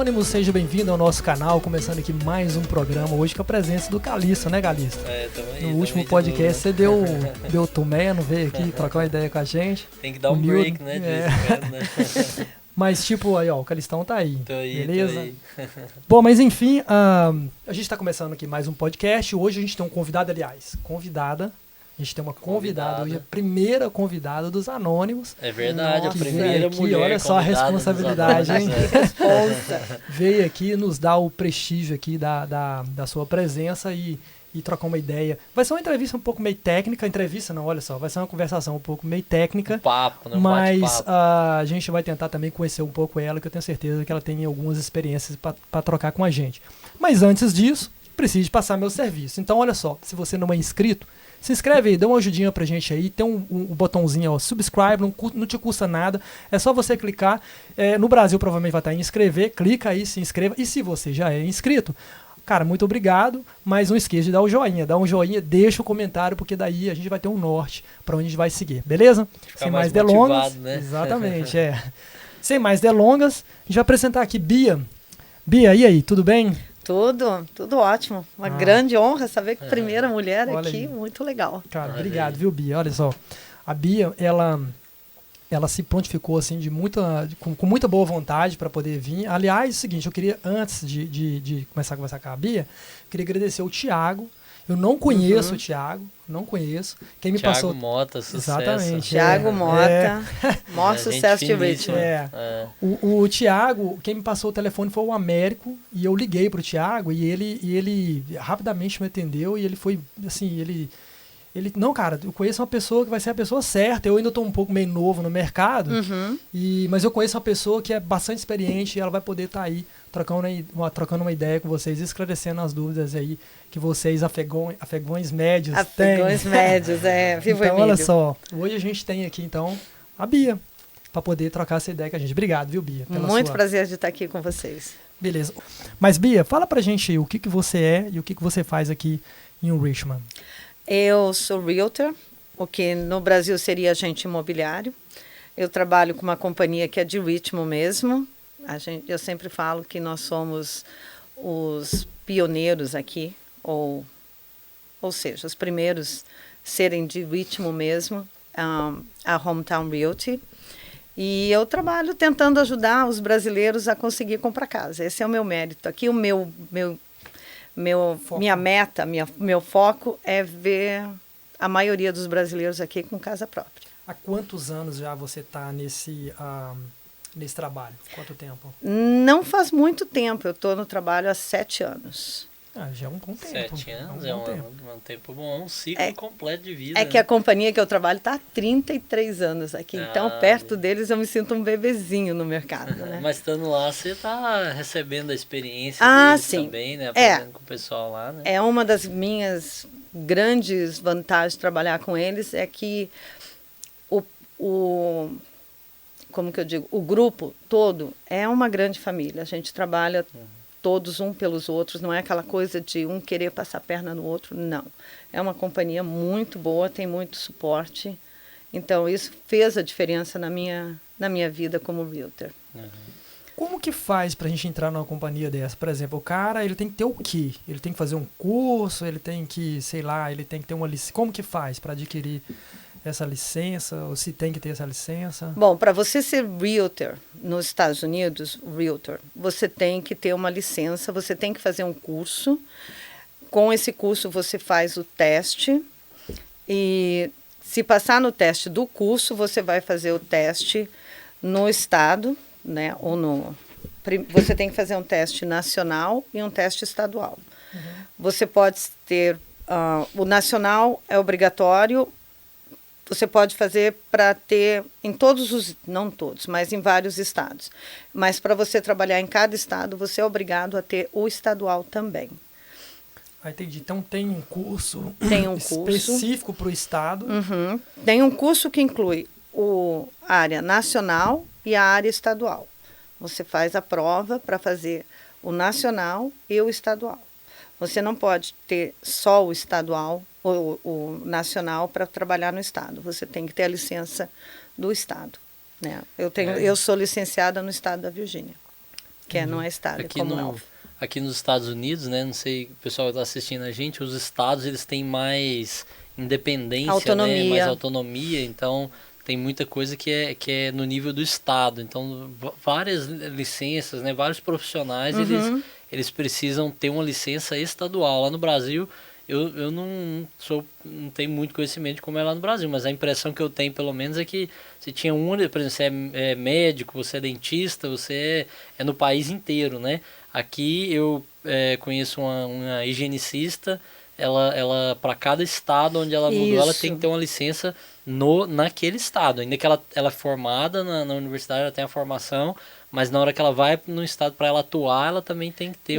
Anônimos, seja bem-vindo ao nosso canal, começando aqui mais um programa, hoje com a presença do Calixto, né, Calixto? Tamo aí. No último podcast você deu tomé, não veio aqui trocar uma ideia com a gente. Tem que dar um break, né, de vez em quando, né? Mas tipo, aí ó, o Calistão tá aí, Tô aí, beleza? tô aí. Bom, mas enfim, a gente tá começando aqui mais um podcast, hoje a gente tem um convidado, a gente tem uma convidada, hoje é a primeira convidada dos Anônimos. É verdade, Nossa, a primeira aqui, mulher olha só a responsabilidade, hein? Veio aqui nos dar o prestígio aqui da sua presença e trocar uma ideia. Vai ser uma entrevista um pouco meio técnica, vai ser uma conversação um pouco meio técnica. Um papo, né? Mas a gente vai tentar também conhecer um pouco ela, que eu tenho certeza que ela tem algumas experiências para trocar com a gente. Mas antes disso, preciso passar meu serviço. Então, olha só, se você não é inscrito, se inscreve aí, dá uma ajudinha pra gente aí, tem um botãozinho, ó, subscribe, não te custa nada, é só você clicar, no Brasil provavelmente vai estar em inscrever, clica aí, se inscreva, e se você já é inscrito, cara, muito obrigado, mas não esqueça de dar um joinha, deixa o comentário, porque daí a gente vai ter um norte pra onde a gente vai seguir, beleza? Sem mais delongas, né? Exatamente, Sem mais delongas, a gente vai apresentar aqui Bia. Bia, e aí, tudo bem? Tudo ótimo. Uma grande honra saber que a primeira mulher olha aqui, aí. Muito legal. Cara, obrigado, viu, Bia? Olha só, a Bia, ela se prontificou assim com muita boa vontade para poder vir. Aliás, é o seguinte, eu queria, antes de começar a conversar com a Bia, queria agradecer o Thiago. Eu não conheço o Thiago, não conheço. Quem me passou... Thiago Mota, sucesso. Exatamente. Thiago Mota, maior sucesso de Richmond. O Thiago, quem me passou o telefone foi o Américo, e eu liguei pro Thiago, e ele rapidamente me atendeu, e ele foi, assim, não, cara, eu conheço uma pessoa que vai ser a pessoa certa. Eu ainda estou um pouco meio novo no mercado, mas eu conheço uma pessoa que é bastante experiente e ela vai poder estar aí trocando uma ideia com vocês, esclarecendo as dúvidas aí que vocês, afegões médios, têm. Afegões médios, vivo Então, Emílio. olha só, hoje a gente tem aqui, então, a Bia, para poder trocar essa ideia com a gente. Obrigado, viu, Bia? Muito prazer de estar aqui com vocês. Beleza. Mas, Bia, fala pra gente o que você é e o que você faz aqui em Richmond. Eu sou realtor, o que no Brasil seria agente imobiliário. Eu trabalho com uma companhia que é de Richmond mesmo. Eu sempre falo que nós somos os pioneiros aqui, ou seja, os primeiros serem de Richmond mesmo, a Hometown Realty. E eu trabalho tentando ajudar os brasileiros a conseguir comprar casa. Esse é o meu mérito. Aqui minha meta, meu foco é ver a maioria dos brasileiros aqui com casa própria. Há quantos anos já você está nesse trabalho? Quanto tempo? Não faz muito tempo, eu estou no trabalho há 7 anos. Já é um bom tempo. 7 anos é um tempo bom, um ciclo completo de vida. Que a companhia que eu trabalho está há 33 anos aqui, então perto deles eu me sinto um bebezinho no mercado. Né? Mas estando lá, você está recebendo a experiência deles também, né? Aprendendo com o pessoal lá, né? É uma das minhas grandes vantagens de trabalhar com eles, é que como que eu digo, o grupo todo é uma grande família, a gente trabalha todos um pelos outros, não é aquela coisa de um querer passar a perna no outro, não. É uma companhia muito boa, tem muito suporte, então isso fez a diferença na minha vida como realtor. Como que faz pra gente entrar numa companhia dessa? Por exemplo, o cara, ele tem que ter o quê? Ele tem que fazer um curso, ele tem que, sei lá, ele tem que ter uma licença. Como que faz para adquirir essa licença, ou se tem que ter essa licença? Bom, para você ser realtor nos Estados Unidos, você tem que ter uma licença, você tem que fazer um curso. Com esse curso você faz o teste e se passar no teste do curso, você vai fazer o teste no estado, né? Você tem que fazer um teste nacional e um teste estadual. Você pode ter, o nacional é obrigatório. Você pode fazer para ter não todos, mas em vários estados. Mas para você trabalhar em cada estado, você é obrigado a ter o estadual também. Entendi. Então tem um curso específico para o estado? Tem um curso que inclui a área nacional e a área estadual. Você faz a prova para fazer o nacional e o estadual. Você não pode ter só o estadual, o nacional, para trabalhar no estado. Você tem que ter a licença do estado. Né? Eu sou licenciada no estado da Virgínia. que é numa estável aqui como Elf. Aqui nos Estados Unidos, né, não sei, o pessoal está assistindo a gente, os estados eles têm mais independência, autonomia. Né, mais autonomia, então tem muita coisa que é no nível do estado, então várias licenças, né, vários profissionais, eles precisam ter uma licença estadual. Lá no Brasil, eu não tenho muito conhecimento de como é lá no Brasil, mas a impressão que eu tenho, pelo menos, é que você tinha por exemplo, você é médico, você é dentista, você é no país inteiro, né? Aqui eu conheço uma higienicista, ela para cada estado onde ela mudou, ela tem que ter uma licença naquele estado. Ainda que ela é formada na universidade, ela tem a formação, mas na hora que ela vai no estado para ela atuar, ela também tem que ter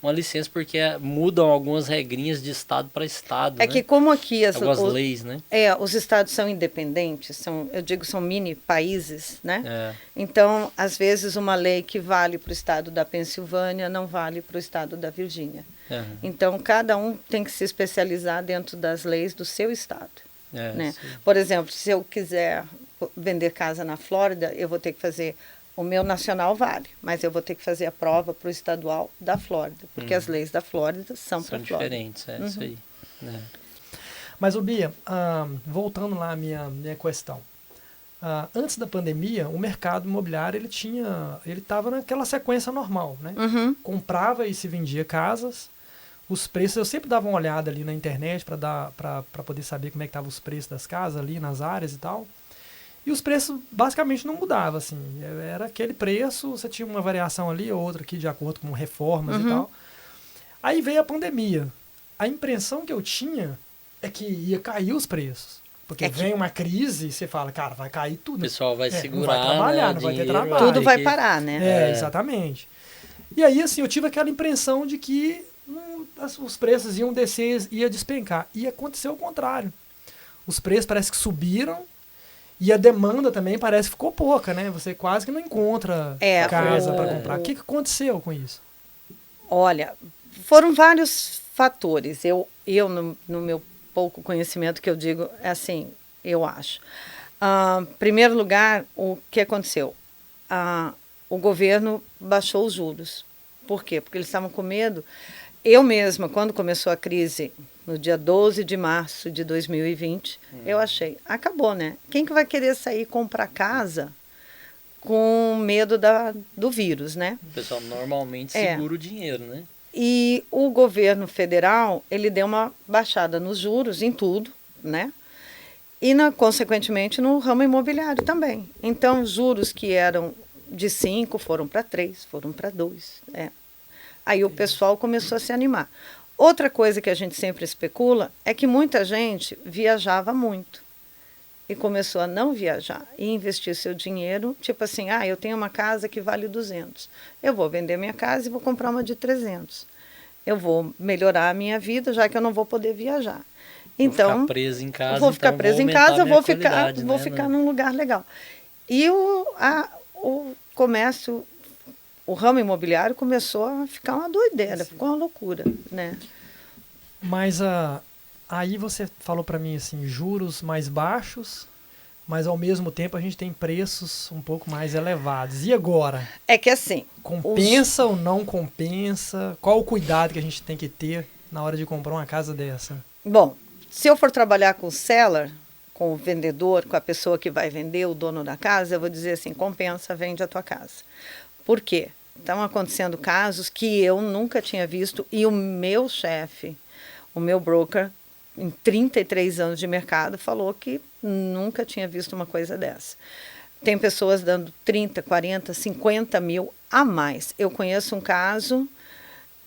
uma licença, porque mudam algumas regrinhas de estado para estado. É, né? Que como aqui algumas leis, né? Os estados são independentes, eu digo, são mini países, né? Então, às vezes, uma lei que vale para o estado da Pensilvânia não vale para o estado da Virgínia. Então, cada um tem que se especializar dentro das leis do seu estado. Né? Por exemplo, se eu quiser vender casa na Flórida, eu vou ter que fazer... O meu nacional vale, mas eu vou ter que fazer a prova para o estadual da Flórida, porque as leis da Flórida são para a Flórida. Diferentes, isso aí. Mas, Bia, voltando lá à minha questão. Antes da pandemia, o mercado imobiliário ele estava naquela sequência normal, né? Comprava e se vendia casas. Os preços, eu sempre dava uma olhada ali na internet para poder saber como é que estavam os preços das casas ali nas áreas e tal. E os preços basicamente não mudavam, assim. Era aquele preço, você tinha uma variação ali ou outra aqui de acordo com reformas e tal. Aí veio a pandemia. A impressão que eu tinha é que ia cair os preços. Porque vem uma crise e você fala, cara, vai cair tudo. O pessoal vai segurar, não vai trabalhar, né, não vai ter trabalho. Tudo vai parar, né? Exatamente. E aí, assim, eu tive aquela impressão de que os preços iam descer, ia despencar. E aconteceu o contrário. Os preços parece que subiram. E a demanda também parece que ficou pouca, né? Você quase que não encontra casa para comprar. O que aconteceu com isso? Olha, foram vários fatores. Eu no meu pouco conhecimento que eu digo, é assim, eu acho. Em primeiro lugar, o que aconteceu? O governo baixou os juros. Por quê? Porque eles estavam com medo. Eu mesma, quando começou a crise, no dia 12 de março de 2020, eu achei, acabou, né? Quem que vai querer sair comprar casa com medo do vírus, né? O pessoal normalmente segura o dinheiro, né? E o governo federal, ele deu uma baixada nos juros em tudo, né? E, consequentemente, no ramo imobiliário também. Então, juros que eram de 5 foram para 3, foram para 2, Aí o pessoal começou a se animar. Outra coisa que a gente sempre especula é que muita gente viajava muito e começou a não viajar e investir seu dinheiro, tipo assim, eu tenho uma casa que vale 200. Eu vou vender minha casa e vou comprar uma de 300. Eu vou melhorar a minha vida, já que eu não vou poder viajar. Então, vou ficar preso em casa, vou ficar preso em casa, vou ficar num lugar legal. E o comércio, o ramo imobiliário começou a ficar uma doideira, ficou uma loucura, né? Mas aí você falou para mim assim, juros mais baixos, mas ao mesmo tempo a gente tem preços um pouco mais elevados. E agora? É que assim... Compensa ou não compensa? Qual o cuidado que a gente tem que ter na hora de comprar uma casa dessa? Bom, se eu for trabalhar com o seller, com o vendedor, com a pessoa que vai vender, o dono da casa, eu vou dizer assim, compensa, vende a tua casa. Por quê? Estão acontecendo casos que eu nunca tinha visto e o meu chefe, o meu broker, em 33 anos de mercado, falou que nunca tinha visto uma coisa dessa. Tem pessoas dando 30, 40, 50 mil a mais. Eu conheço um caso,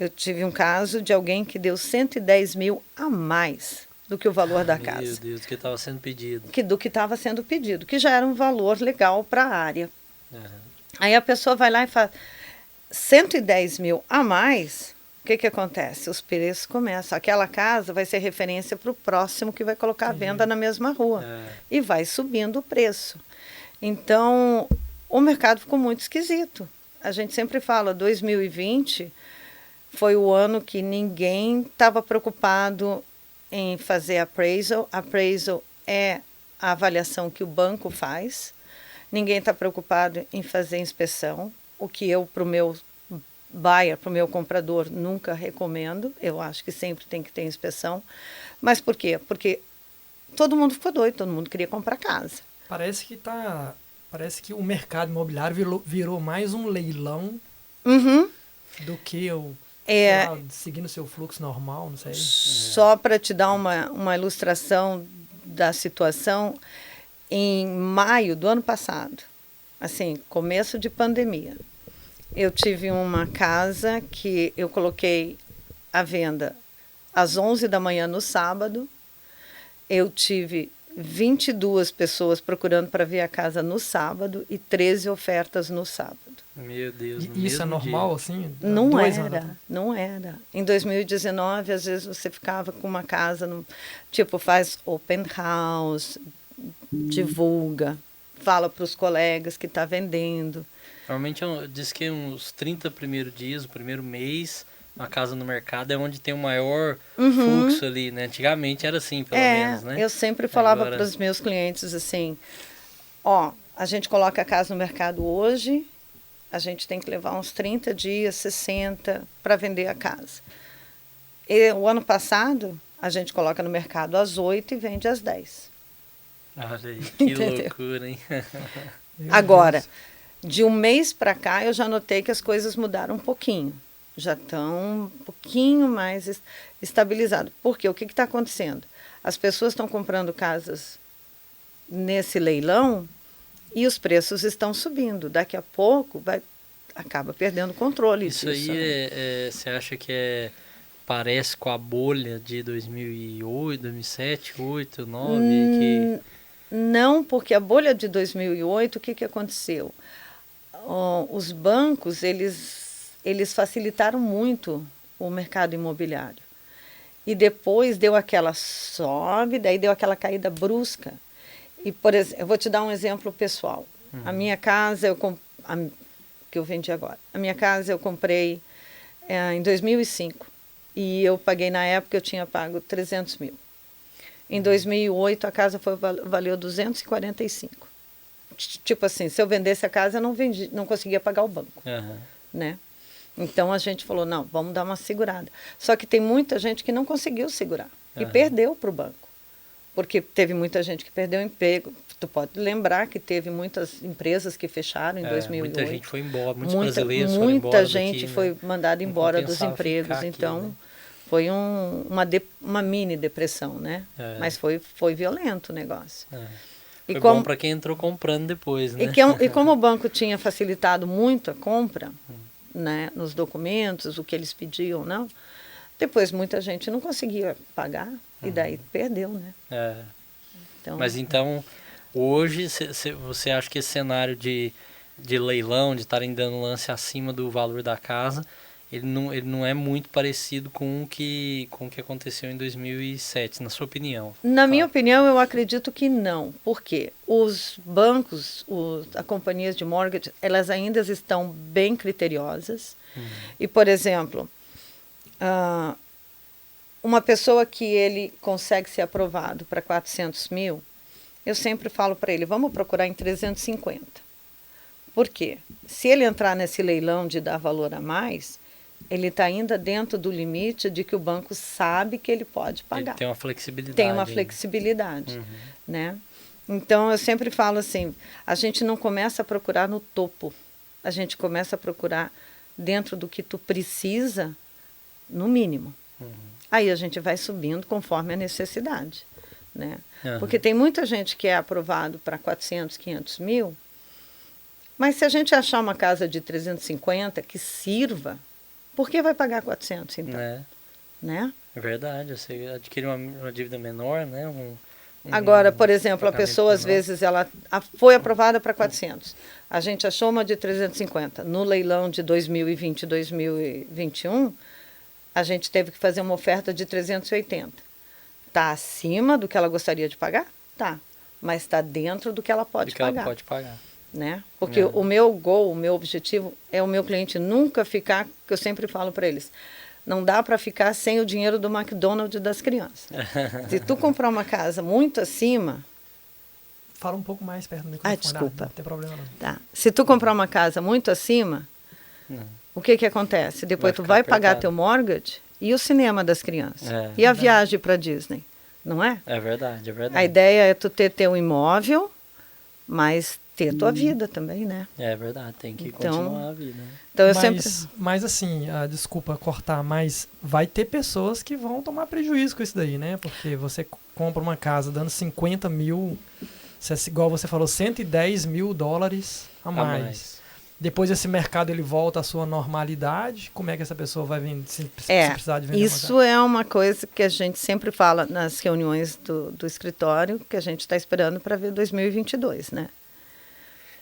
eu tive um caso de alguém que deu 110 mil a mais do que o valor da casa. Meu Deus, do que estava sendo pedido. Do que estava sendo pedido, que já era um valor legal para a área. Aí a pessoa vai lá e fala... 110 mil a mais, o que acontece? Os preços começam. Aquela casa vai ser referência para o próximo que vai colocar a venda na mesma rua. E vai subindo o preço. Então, o mercado ficou muito esquisito. A gente sempre fala, 2020 foi o ano que ninguém estava preocupado em fazer appraisal. Appraisal é a avaliação que o banco faz. Ninguém está preocupado em fazer inspeção. o que eu, para o meu buyer, para o meu comprador, nunca recomendo. Eu acho que sempre tem que ter inspeção. Mas por quê? Porque todo mundo ficou doido, todo mundo queria comprar casa. Parece que o mercado imobiliário virou mais um leilão Uhum. do que É, sei lá, seguindo seu fluxo normal, não sei. só para te dar uma ilustração da situação, em maio do ano passado, assim, começo de pandemia, eu tive uma casa que eu coloquei à venda às 11 da manhã no sábado. Eu tive 22 pessoas procurando para ver a casa no sábado e 13 ofertas no sábado. Meu Deus, no E isso é mesmo normal, dia. assim? Há Não 2 anos era, atrás? não era. Em 2019, às vezes você ficava com uma casa, tipo, faz open house, divulga, fala para os colegas que está vendendo. Normalmente diz que uns 30 primeiros dias, o primeiro mês, uma casa no mercado é onde tem o maior fluxo ali, né? Antigamente era assim, pelo menos, né? Eu sempre falava Agora- para os meus clientes assim, ó, a gente coloca a casa no mercado hoje, a gente tem que levar uns 30 dias, 60 para vender a casa. E o ano passado, a gente coloca no mercado às 8 e vende às 10. Olha aí, que Entendeu? loucura, hein? Meu Agora, Deus. de um mês para cá, eu já notei que as coisas mudaram um pouquinho. Já estão um pouquinho mais estabilizadas. Por quê? O que está acontecendo? As pessoas estão comprando casas nesse leilão e os preços estão subindo. Daqui a pouco acaba perdendo o controle Isso disso. aí Né? você acha que parece com a bolha de 2008, 2007, 2008, 2009, que Não, porque a bolha de 2008, o que aconteceu? Os bancos, eles facilitaram muito o mercado imobiliário. E depois deu aquela sobe, daí deu aquela caída brusca. E, por exemplo, eu vou te dar um exemplo pessoal. A minha casa, que eu vendi agora, a minha casa eu comprei em 2005. E eu paguei, na época, eu tinha pago 300 mil. Em 2008, a casa valeu 245. Tipo assim, se eu vendesse a casa, eu não conseguia pagar o banco. Aham. Né? Então, a gente falou, não, vamos dar uma segurada. Só que tem muita gente que não conseguiu segurar e perdeu para o banco. Porque teve muita gente que perdeu o emprego. Tu pode lembrar que teve muitas empresas que fecharam em 2008. Muita gente foi embora, muitos brasileiros foram Muita embora gente daqui, foi né? mandada Não embora dos compensava empregos. ficar aqui, Então, né? foi uma mini depressão, né? É. Mas foi violento o negócio. É. E Foi como, bom para quem entrou comprando depois, né? e como o banco tinha facilitado muito a compra, né, nos documentos, o que eles pediam, não, depois muita gente não conseguia pagar e daí perdeu, né? É. Então, Mas então, hoje, você acha que esse cenário de leilão, de estarem dando lance acima do valor da casa, ele não é muito parecido com o que aconteceu em 2007, na sua opinião? na minha opinião, eu acredito que não, porque os bancos, as companhias de mortgage, elas ainda estão bem criteriosas. E, por exemplo, uma pessoa que ele consegue ser aprovado para 400 mil, eu sempre falo para ele, vamos procurar em 350. Por quê? Se ele entrar nesse leilão de dar valor a mais, ele está ainda dentro do limite de que o banco sabe que ele pode pagar. Ele tem uma flexibilidade. Tem uma aí. flexibilidade, né? Então, eu sempre falo assim, a gente não começa a procurar no topo, a gente começa a procurar dentro do que tu precisa, no mínimo. Aí a gente vai subindo conforme a necessidade, né? Porque tem muita gente que é aprovado para 400, 500 mil, mas se a gente achar uma casa de 350 que sirva, por que vai pagar 400 então? Né? É verdade, você adquire uma dívida menor, né? Agora, por exemplo, a pagamento pessoa às menor. vezes ela foi aprovada para 400. A gente achou uma de 350. No leilão de 2020 e 2021, a gente teve que fazer uma oferta de 380. Está acima do que ela gostaria de pagar? Tá. Mas está dentro do que ela pode pagar. Ela pode pagar. Né? Porque o meu goal, o meu objetivo é o meu cliente nunca ficar, que eu sempre falo para eles, não dá para ficar sem o dinheiro do McDonald's das crianças. Se tu comprar uma casa muito acima... Fala um pouco mais perto do microfone. desculpa. Não tem problema não. Tá. Se tu comprar uma casa muito acima, O que acontece? Depois tu vai pagar teu mortgage e o cinema das crianças. E a viagem para Disney, não é? É verdade, é verdade. A ideia é tu ter teu imóvel, mas ter tua vida também, né? É verdade, tem que continuar a vida. Né? Então eu mas assim, desculpa cortar, mas vai ter pessoas que vão tomar prejuízo com isso daí, né? Porque você compra uma casa dando 50 mil, igual você falou, 110 mil dólares a mais. Depois esse mercado ele volta à sua normalidade, como é que essa pessoa vai vender, se precisar de vender isso é uma coisa que a gente sempre fala nas reuniões do escritório, que a gente está esperando para ver 2022, né?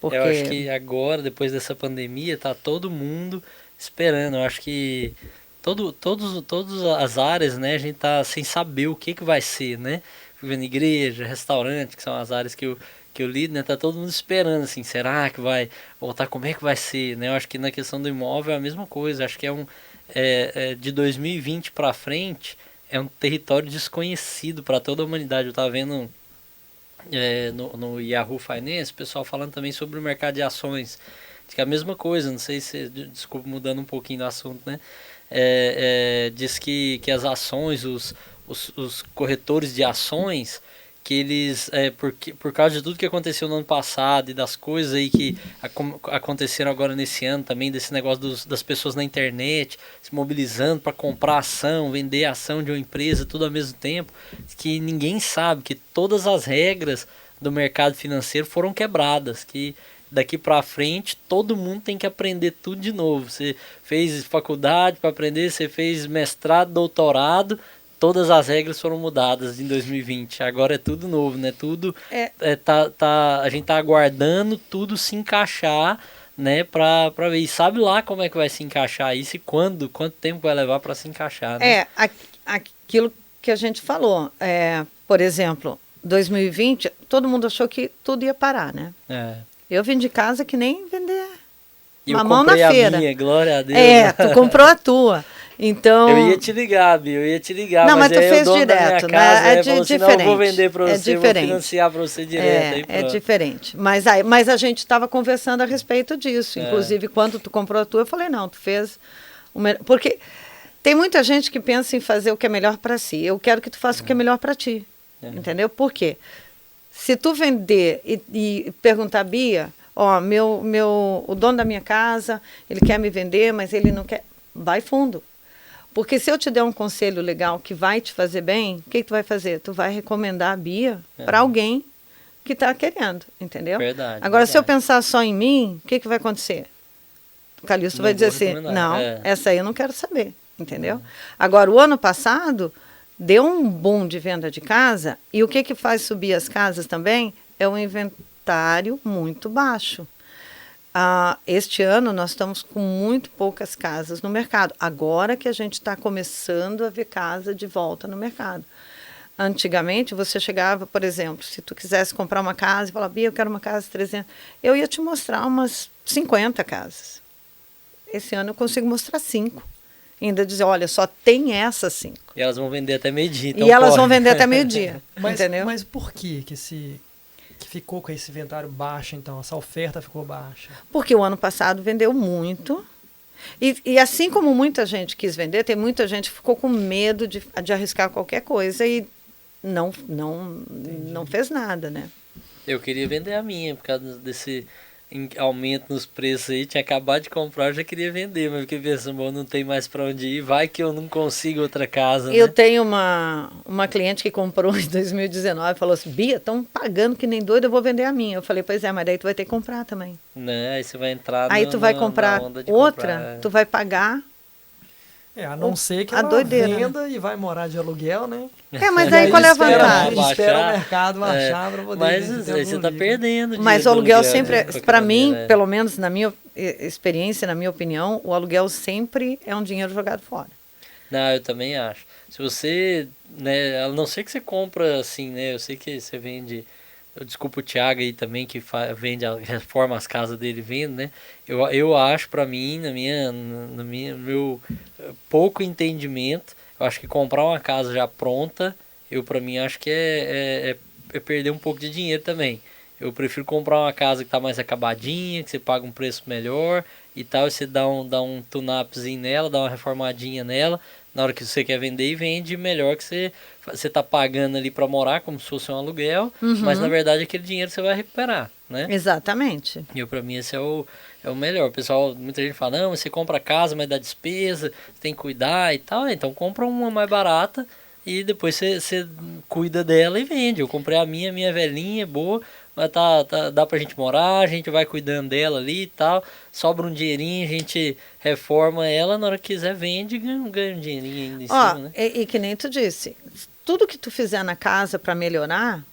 Porque... Eu acho que agora, depois dessa pandemia, tá todo mundo esperando. Eu acho que todas as áreas, né, a gente tá sem saber o que vai ser, né? Vivendo igreja, restaurante, que são as áreas que eu lido, né? Tá todo mundo esperando, assim, será que vai voltar? Como é que vai ser, né? Eu acho que na questão do imóvel é a mesma coisa. Acho que de 2020 para frente é um território desconhecido para toda a humanidade. Eu tava vendo no Yahoo Finance, o pessoal falando também sobre o mercado de ações. Diz que é a mesma coisa, não sei se, desculpa, mudando um pouquinho do assunto, né? Diz que as ações, os corretores de ações, que eles, por causa de tudo que aconteceu no ano passado e das coisas aí que aconteceram agora nesse ano também, desse negócio das pessoas na internet se mobilizando para comprar ação, vender ação de uma empresa, tudo ao mesmo tempo, que ninguém sabe que todas as regras do mercado financeiro foram quebradas, que daqui para frente todo mundo tem que aprender tudo de novo. Você fez faculdade para aprender, você fez mestrado, doutorado, todas as regras foram mudadas em 2020. Agora é tudo novo, né? Tudo a gente tá aguardando tudo se encaixar, né? Pra ver. E sabe lá como é que vai se encaixar isso e quanto tempo vai levar para se encaixar, né? Aquilo que a gente falou. Por exemplo, 2020, todo mundo achou que tudo ia parar, né? Eu vim de casa que nem vender mamão na feira. A minha, glória a Deus. Tu comprou a tua. Então... Eu ia te ligar, Bi, Não, mas tu fez direto, né? É diferente. Não, eu vou vender para você, vou financiar para você direto. É diferente. Mas a gente estava conversando a respeito disso. Inclusive, quando tu comprou a tua, eu falei, não, tu fez... Porque tem muita gente que pensa em fazer o que é melhor para si. Eu quero que tu faça o que é melhor para ti. Entendeu? Por quê? Se tu vender e perguntar, Bia, o dono da minha casa, ele quer me vender, mas ele não quer... Vai fundo. Porque se eu te der um conselho legal que vai te fazer bem, o que tu vai fazer? Tu vai recomendar a Bia para alguém que está querendo, entendeu? Verdade. Agora, se eu pensar só em mim, o que vai acontecer? O Calixto vai dizer assim, não, essa aí eu não quero saber, entendeu? Agora, o ano passado, deu um boom de venda de casa, e o que faz subir as casas também? É um inventário muito baixo. Este ano nós estamos com muito poucas casas no mercado. Agora que a gente está começando a ver casa de volta no mercado. Antigamente você chegava, por exemplo, se tu quisesse comprar uma casa e falar, Bia, eu quero uma casa de 300, eu ia te mostrar umas 50 casas. Esse ano eu consigo mostrar 5. Ainda dizer, olha, só tem essas 5. E elas vão vender até meio-dia. Então e elas vão vender até meio-dia, entendeu? Mas por que ficou com esse inventário baixo, então? Essa oferta ficou baixa? Porque o ano passado vendeu muito. E assim como muita gente quis vender, tem muita gente que ficou com medo de arriscar qualquer coisa e não fez nada, né? Eu queria vender a minha, por causa desse aumento nos preços aí. Tinha acabado de comprar, eu já queria vender, mas fiquei pensando, bom, não tem mais para onde ir, vai que eu não consigo outra casa, Eu né? tenho uma cliente que comprou em 2019, falou assim, Bia, estão pagando que nem doido, eu vou vender a minha. Eu falei, pois é, mas daí tu vai ter que comprar também. Né? Aí você vai entrar aí tu vai comprar outra, tu vai pagar. A não ser que ela venda e vai morar de aluguel, né? Mas aí qual é a vantagem? Espera o mercado baixar para poder... Mas aí você está perdendo. Mas o aluguel sempre, para mim, pelo menos na minha experiência, na minha opinião, o aluguel sempre é um dinheiro jogado fora. Não, eu também acho. Se você, né, a não ser que você compra assim, né, eu sei que você vende... Desculpa o Thiago aí também, que reforma as casas dele, vende, né? Eu acho, para mim, no meu pouco entendimento, eu acho que comprar uma casa já pronta, para mim, acho que é perder um pouco de dinheiro também. Eu prefiro comprar uma casa que está mais acabadinha, que você paga um preço melhor e tal, e você dá um tune-upzinho nela, dá uma reformadinha nela, na hora que você quer vender e vende melhor que você tá pagando ali para morar, como se fosse um aluguel, mas na verdade aquele dinheiro você vai recuperar, né? Exatamente. E para mim esse é o melhor. O pessoal, muita gente fala, não, você compra a casa, mas dá despesa, você tem que cuidar e tal. Então compra uma mais barata e depois você cuida dela e vende. Eu comprei a minha velhinha, boa, mas dá pra gente morar, a gente vai cuidando dela ali e tal. Sobra um dinheirinho, a gente reforma ela, na hora que quiser vende e ganha um dinheirinho ainda em cima, né? E que nem tu disse, tudo que tu fizer na casa para melhorar,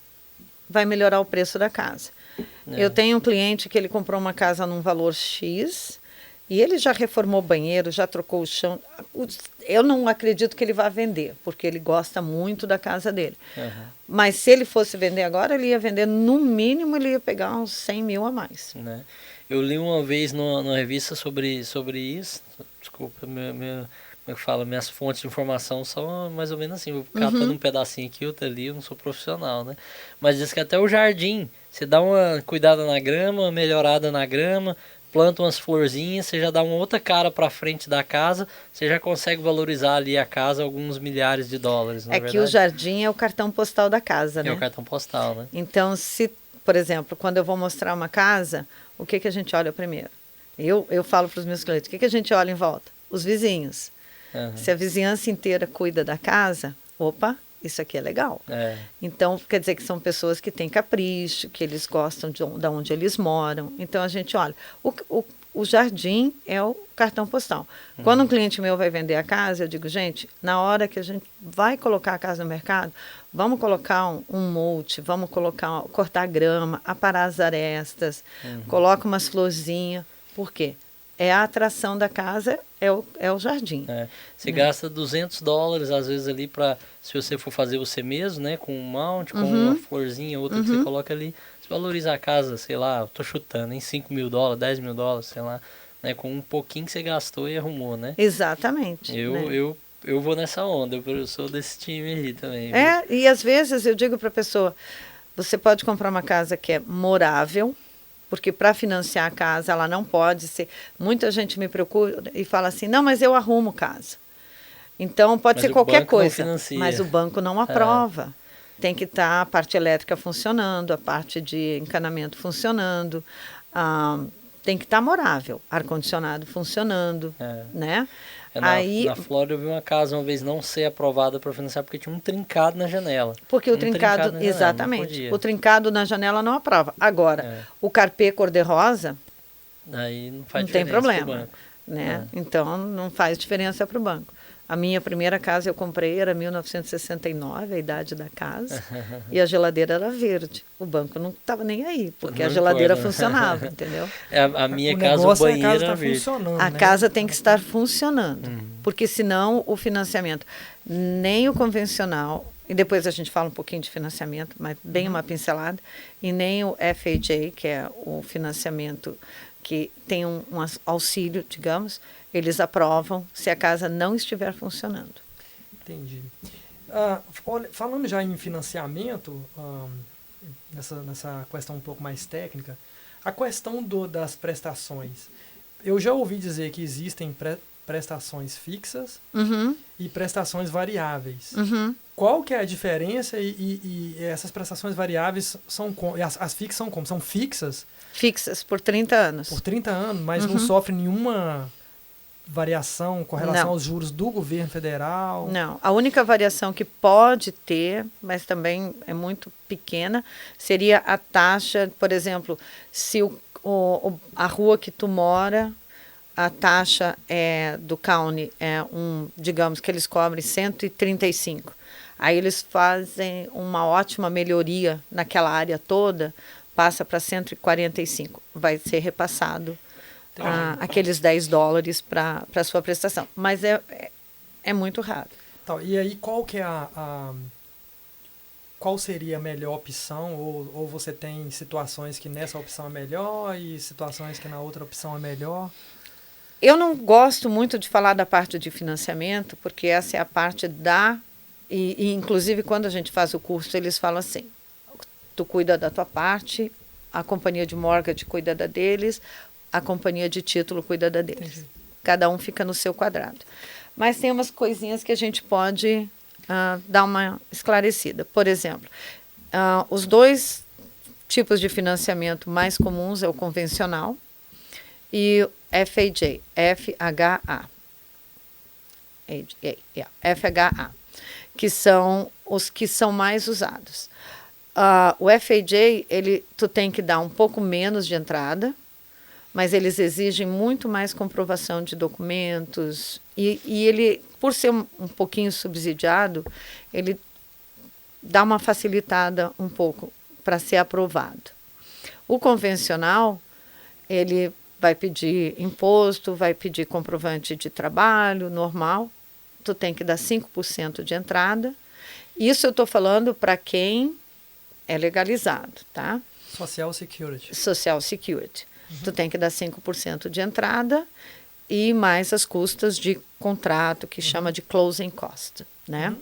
vai melhorar o preço da casa. Eu tenho um cliente que ele comprou uma casa num valor X e ele já reformou o banheiro, já trocou o chão. Eu não acredito que ele vá vender, porque ele gosta muito da casa dele. Mas se ele fosse vender agora, ele ia vender, no mínimo, ele ia pegar uns 100 mil a mais. Né? Eu li uma vez numa revista sobre isso. Desculpa, como é que fala? Minhas fontes de informação são mais ou menos assim. Vou catando um pedacinho aqui, outro ali, eu não sou profissional, né? Mas diz que até o jardim, você dá uma cuidada na grama, uma melhorada na grama, planta umas florzinhas, você já dá uma outra cara para frente da casa, você já consegue valorizar ali a casa alguns milhares de dólares, na verdade. Que o jardim é o cartão postal da casa, né? É o cartão postal, né? Então, se, por exemplo, quando eu vou mostrar uma casa, o que a gente olha primeiro? Eu falo para os meus clientes, o que a gente olha em volta? Os vizinhos. Se a vizinhança inteira cuida da casa, opa, isso aqui é legal. Então, quer dizer que são pessoas que têm capricho, que eles gostam de onde eles moram. Então, a gente olha. O jardim é o cartão postal. Quando um cliente meu vai vender a casa, eu digo, gente, na hora que a gente vai colocar a casa no mercado, vamos colocar um mulch, vamos cortar grama, aparar as arestas, coloca umas florzinhas. Por quê? É a atração da casa, é o jardim. Você gasta $200 às vezes ali para, se você for fazer você mesmo, né, com um mount, com uma florzinha, outra que você coloca ali, você valoriza a casa, sei lá, eu tô chutando, em $5 mil, $10 mil, sei lá, né, com um pouquinho que você gastou e arrumou, né? Exatamente. Eu vou nessa onda, eu sou desse time aí também. E às vezes eu digo para a pessoa, você pode comprar uma casa que é morável, porque para financiar a casa ela não pode ser. Muita gente me procura e fala assim, não, mas eu arrumo casa. Então pode ser qualquer coisa, mas o banco não aprova. Tem que estar a parte elétrica funcionando, a parte de encanamento funcionando, tem que estar morável, ar-condicionado funcionando, né? Na Flórida eu vi uma casa uma vez não ser aprovada para financiar porque tinha um trincado na janela. Porque o trincado, exatamente, o trincado na janela não aprova. Agora, o carpê cor-de-rosa, aí não faz não tem problema, pro banco. Né? Então não faz diferença para o banco. A minha primeira casa eu comprei, era 1969, a idade da casa, e a geladeira era verde. O banco não estava nem aí, porque a geladeira funcionava, entendeu? A minha casa, o banheiro era verde. A casa tem que estar funcionando, porque senão o financiamento, nem o convencional, e depois a gente fala um pouquinho de financiamento, mas bem uma pincelada, e nem o FHA, que é o financiamento que tem um auxílio, digamos, eles aprovam se a casa não estiver funcionando. Entendi. Falando já em financiamento, nessa questão um pouco mais técnica, a questão das prestações. Eu já ouvi dizer que existem prestações fixas e prestações variáveis. Qual que é a diferença e essas prestações variáveis as fixas são como? São fixas? Fixas, por 30 anos. Por 30 anos, mas não sofre nenhuma variação com relação aos juros do governo federal? Não, a única variação que pode ter, mas também é muito pequena, seria a taxa, por exemplo, se a rua que tu mora, a taxa do county digamos que eles cobrem 135. Aí eles fazem uma ótima melhoria naquela área toda, passa para 145. Vai ser repassado aqueles $10 para a sua prestação. Mas é muito raro. Então, e aí qual que é qual seria a melhor opção? Ou você tem situações que nessa opção é melhor e situações que na outra opção é melhor? Eu não gosto muito de falar da parte de financiamento, porque essa é a parte E inclusive, quando a gente faz o curso, eles falam assim, tu cuida da tua parte, a companhia de mortgage cuida da deles, a companhia de título cuida da deles. Entendi. Cada um fica no seu quadrado. Mas tem umas coisinhas que a gente pode dar uma esclarecida. Por exemplo, os 2 tipos de financiamento mais comuns é o convencional e o FHA, FHA, que são os que são mais usados. O FHA, tu tem que dar um pouco menos de entrada, mas eles exigem muito mais comprovação de documentos e ele, por ser um pouquinho subsidiado, ele dá uma facilitada um pouco para ser aprovado. O convencional, ele vai pedir imposto, vai pedir comprovante de trabalho, normal. Tu tem que dar 5% de entrada. Isso eu estou falando para quem é legalizado, tá? Social Security. Social Security. Tu tem que dar 5% de entrada e mais as custas de contrato, que chama de closing cost, né?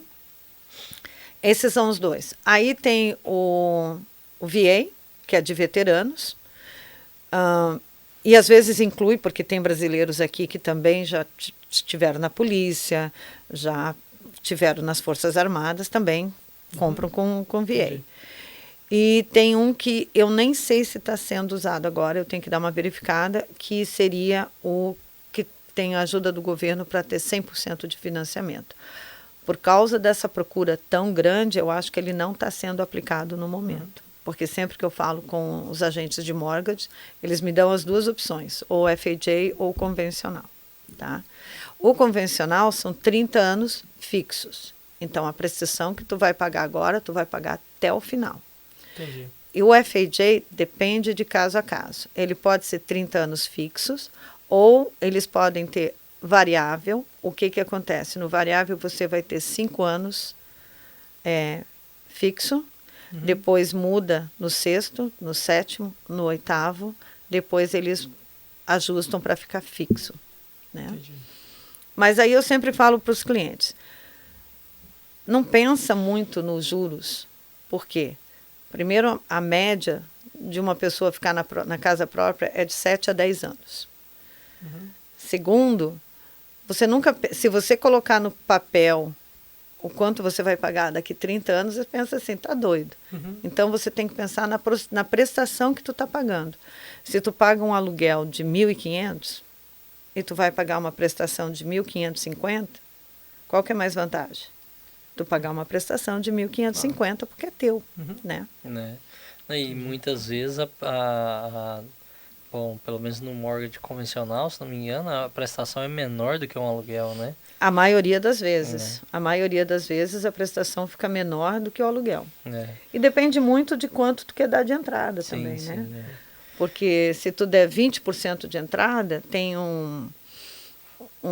Esses são os 2. Aí tem o VA, que é de veteranos, e às vezes inclui, porque tem brasileiros aqui que também já estiveram na polícia, já tiveram nas Forças Armadas, também compram com VA. E tem um que eu nem sei se está sendo usado agora, eu tenho que dar uma verificada, que seria o que tem a ajuda do governo para ter 100% de financiamento. Por causa dessa procura tão grande, eu acho que ele não está sendo aplicado no momento. Porque sempre que eu falo com os agentes de mortgage, eles me dão as 2 opções, ou FHA ou convencional. Tá? O convencional são 30 anos fixos. Então, a prestação que tu vai pagar agora, tu vai pagar até o final. Entendi. E o FHA depende de caso a caso. Ele pode ser 30 anos fixos ou eles podem ter variável. O que acontece? No variável você vai ter 5 anos fixo, depois muda no 6º, no 7º, no 8º, depois eles ajustam para ficar fixo. Né? Entendi. Mas aí eu sempre falo para os clientes, não pensa muito nos juros. Por quê? Primeiro, a média de uma pessoa ficar na casa própria é de 7 a 10 anos. Segundo, se você colocar no papel o quanto você vai pagar daqui 30 anos, você pensa assim, tá doido. Então, você tem que pensar na prestação que tu está pagando. Se tu paga um aluguel de 1.500 e tu vai pagar uma prestação de 1.550, qual que é mais vantagem? Tu pagar uma prestação de 1.550 porque é teu, né? E muitas vezes, bom, pelo menos no mortgage convencional, se não me engano, a prestação é menor do que um aluguel, né? A maioria das vezes. A maioria das vezes a prestação fica menor do que o aluguel. E depende muito de quanto tu quer dar de entrada também, né? Porque se tu der 20% de entrada, tem um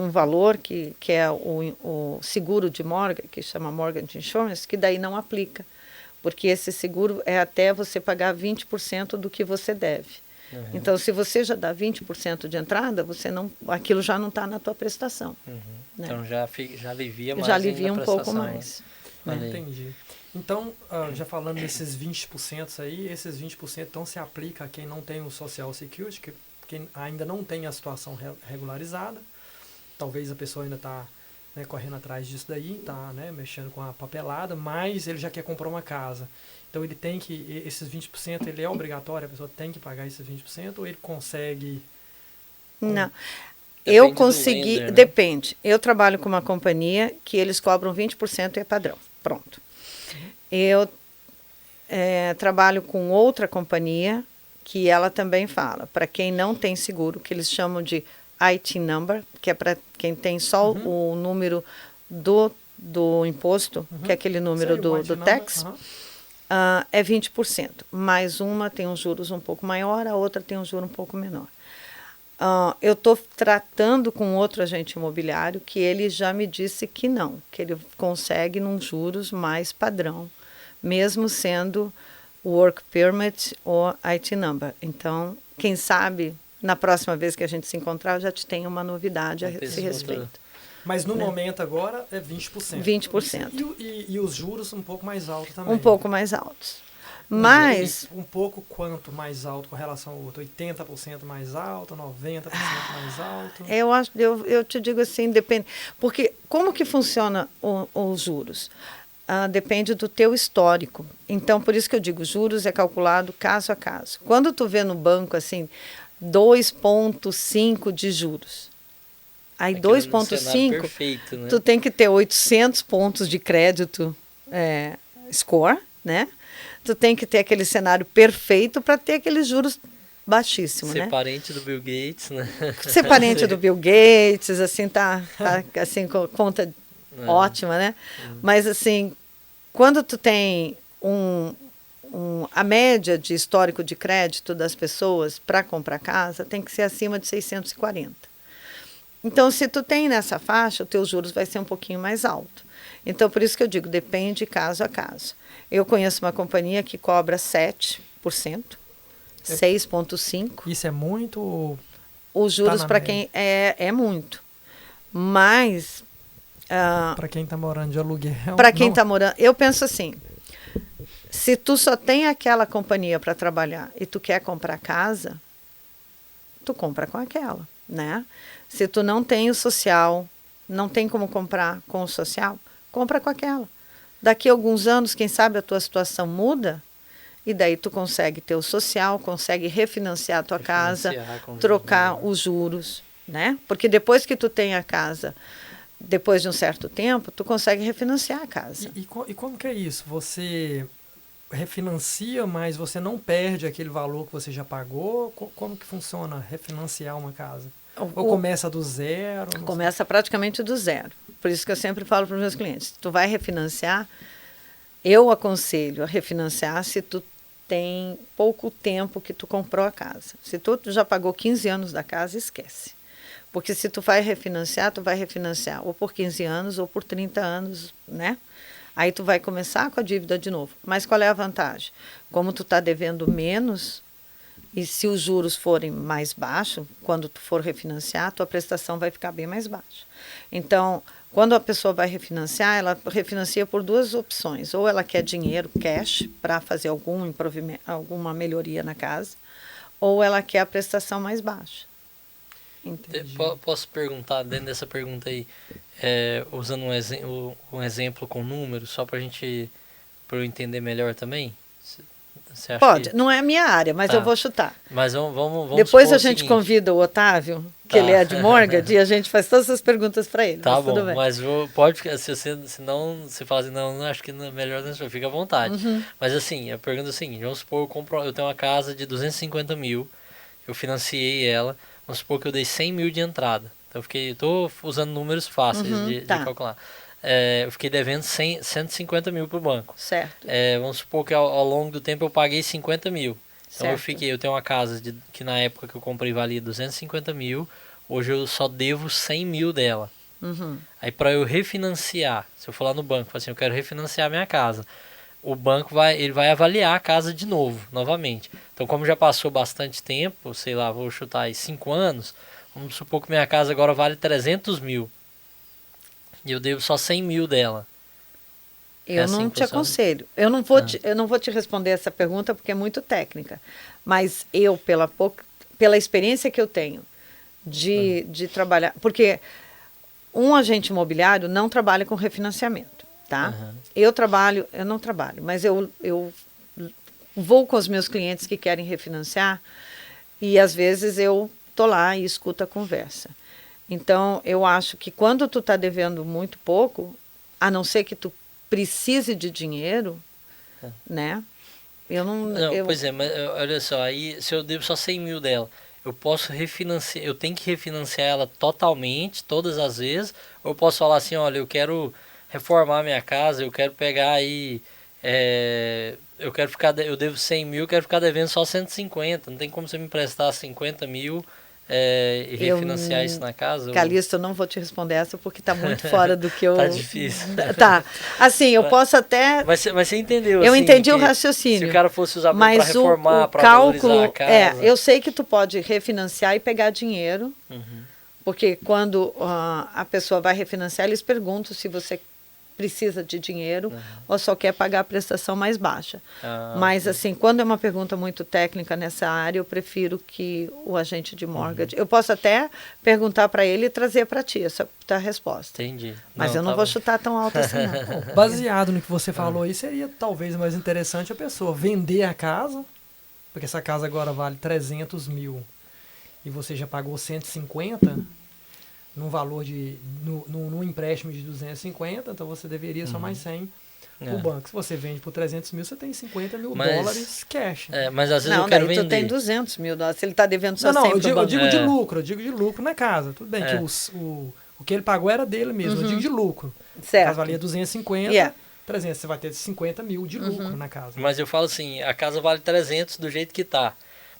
valor que é o seguro de mortgage, que chama mortgage insurance, que daí não aplica. Porque esse seguro é até você pagar 20% do que você deve. Então, se você já dá 20% de entrada, aquilo já não está na tua prestação. Né? Então, já alivia mais. Já alivia um pouco mais. Né? Entendi. Então, já falando desses 20% aí, esses 20% então se aplica a quem não tem o Social Security, quem ainda não tem a situação regularizada. Talvez a pessoa ainda está correndo atrás disso daí, está mexendo com a papelada, mas ele já quer comprar uma casa. Então, ele tem que, esses 20%, ele é obrigatório, a pessoa tem que pagar esses 20%, ou ele consegue... Não. Depende Eu consegui... lender, né? Depende. Eu trabalho com uma companhia que eles cobram 20% e é padrão. Pronto. Eu trabalho com outra companhia que ela também fala, para quem não tem seguro, que eles chamam de IT number, que é para quem tem só o número do imposto, que é aquele número do tax, é 20%. Mais uma tem uns juros um pouco maior, a outra tem um juro um pouco menor. Eu estou tratando com outro agente imobiliário que ele já me disse que não, que ele consegue num juros mais padrão, mesmo sendo work permit ou IT number. Então, quem sabe, na próxima vez que a gente se encontrar, eu já te tenho uma novidade a esse respeito. Mas no momento agora é 20%. 20%. E os juros um pouco mais altos também. Um pouco mais altos. Mas... Um pouco quanto mais alto com relação ao outro? 80% mais alto, 90% mais alto? Eu te digo assim, depende. Porque como que funciona os juros? Depende do teu histórico. Então, por isso que eu digo, juros é calculado caso a caso. Quando tu vê no banco, assim, 2,5 de juros. Aí 2,5, né? Tu tem que ter 800 pontos de crédito score, né? Tu tem que ter aquele cenário perfeito para ter aqueles juros baixíssimos, né? Ser parente do Bill Gates, né? Ser parente do Bill Gates, assim, tá assim, com conta ótima, né? Mas, assim, quando tu tem a média de histórico de crédito das pessoas para comprar casa tem que ser acima de 640. Então, se tu tem nessa faixa, o teu juros vai ser um pouquinho mais alto. Então, por isso que eu digo, depende caso a caso. Eu conheço uma companhia que cobra 7%, 6,5%. Isso é muito? Os juros para quem é muito. Mas... para quem está morando de aluguel... Para quem está morando... Eu penso assim, se tu só tem aquela companhia para trabalhar e tu quer comprar casa, tu compra com aquela, né? Se tu não tem o social, não tem como comprar com o social, compra com aquela. Daqui a alguns anos, quem sabe a tua situação muda, e daí tu consegue ter o social, consegue refinanciar a tua casa, trocar os juros, né? Porque depois que tu tem a casa, depois de um certo tempo, tu consegue refinanciar a casa. E como que é isso? Você refinancia, mas você não perde aquele valor que você já pagou? Como que funciona refinanciar uma casa? Ou começa do zero? Começa praticamente do zero. Por isso que eu sempre falo para os meus clientes, tu vai refinanciar, eu aconselho a refinanciar se tu tem pouco tempo que tu comprou a casa. Se tu já pagou 15 anos da casa, esquece. Porque se tu vai refinanciar, tu vai refinanciar ou por 15 anos ou por 30 anos, né? Aí tu vai começar com a dívida de novo. Mas qual é a vantagem? Como tu está devendo menos, e se os juros forem mais baixos, quando tu for refinanciar, tua prestação vai ficar bem mais baixa. Então, quando a pessoa vai refinanciar, ela refinancia por duas opções. Ou ela quer dinheiro, cash, para fazer alguma melhoria na casa, ou ela quer a prestação mais baixa. Entendi. Posso perguntar, dentro dessa pergunta aí, usando um exemplo com números, só para eu entender melhor também? Você acha Pode, não é a minha área, mas eu vou chutar. Mas vamos depois a gente convida o Otávio, que ele é de mortgage, e a gente faz todas essas perguntas para ele. Tá bom, mas pode ficar, se não, você fala assim, não, acho que é melhor não, fica à vontade. Mas assim, a pergunta é a seguinte, vamos supor, eu tenho uma casa de 250 mil, eu financiei ela, vamos supor que eu dei 100 mil de entrada. Então estou usando números fáceis de calcular. Eu fiquei devendo 150 mil para o banco. Certo. Vamos supor que ao longo do tempo eu paguei 50 mil. Então certo. eu tenho uma casa que na época que eu comprei valia 250 mil, hoje eu só devo 100 mil dela. Aí para eu refinanciar, se eu for lá no banco, assim, eu quero refinanciar a minha casa, o banco vai avaliar a casa de novo, novamente. Então como já passou bastante tempo, sei lá, vou chutar aí 5 anos, vamos supor que minha casa agora vale 300 mil. E eu devo só 100 mil dela. Eu não te aconselho. Eu não vou te responder essa pergunta porque é muito técnica. Mas eu, pela experiência que eu tenho de trabalhar... Porque um agente imobiliário não trabalha com refinanciamento, tá? Eu não trabalho, mas eu vou com os meus clientes que querem refinanciar e às vezes eu tô lá e escuto a conversa. Então, eu acho que quando tu está devendo muito pouco, a não ser que tu precise de dinheiro, né? Pois é, mas olha só, aí se eu devo só 100 mil dela, eu posso refinanciar, eu tenho que refinanciar ela totalmente, todas as vezes, ou eu posso falar assim, olha, eu quero reformar minha casa, eu quero pegar aí, eu devo 100 mil, eu quero ficar devendo só 150, não tem como você me emprestar 50 mil... e refinanciar isso na casa? Calixto, eu não vou te responder essa porque está muito fora do que eu... Tá difícil. Tá. Assim, eu posso até... Mas você entendeu, eu assim, entendi o raciocínio. Se o cara fosse usar para reformar, para valorizar a casa... eu sei que tu pode refinanciar e pegar dinheiro, porque quando a pessoa vai refinanciar, eles perguntam se você precisa de dinheiro ou só quer pagar a prestação mais baixa. Mas, sim. assim, quando é uma pergunta muito técnica nessa área, eu prefiro que o agente de mortgage... Eu posso até perguntar para ele e trazer para ti essa a resposta. Entendi. Mas eu não tá vou bem. chutar tão alto assim, não. Baseado no que você falou aí, seria talvez mais interessante a pessoa vender a casa, porque essa casa agora vale 300 mil e você já pagou 150 num valor num empréstimo de 250, então você deveria só mais 100 pro banco. Se você vende por 300 mil, você tem 50 mil dólares cash. Mas às vezes Não, eu quero daí vender. tu tem 200 mil dólares. Se ele está devendo só Não, 100 eu pro banco. digo de lucro, eu digo de lucro na casa. Tudo bem que o que ele pagou era dele mesmo, eu digo de lucro. A casa Certo. valia 250, Yeah. 300, você vai ter 50 mil de lucro na casa. Mas eu falo assim, a casa vale 300 do jeito que tá.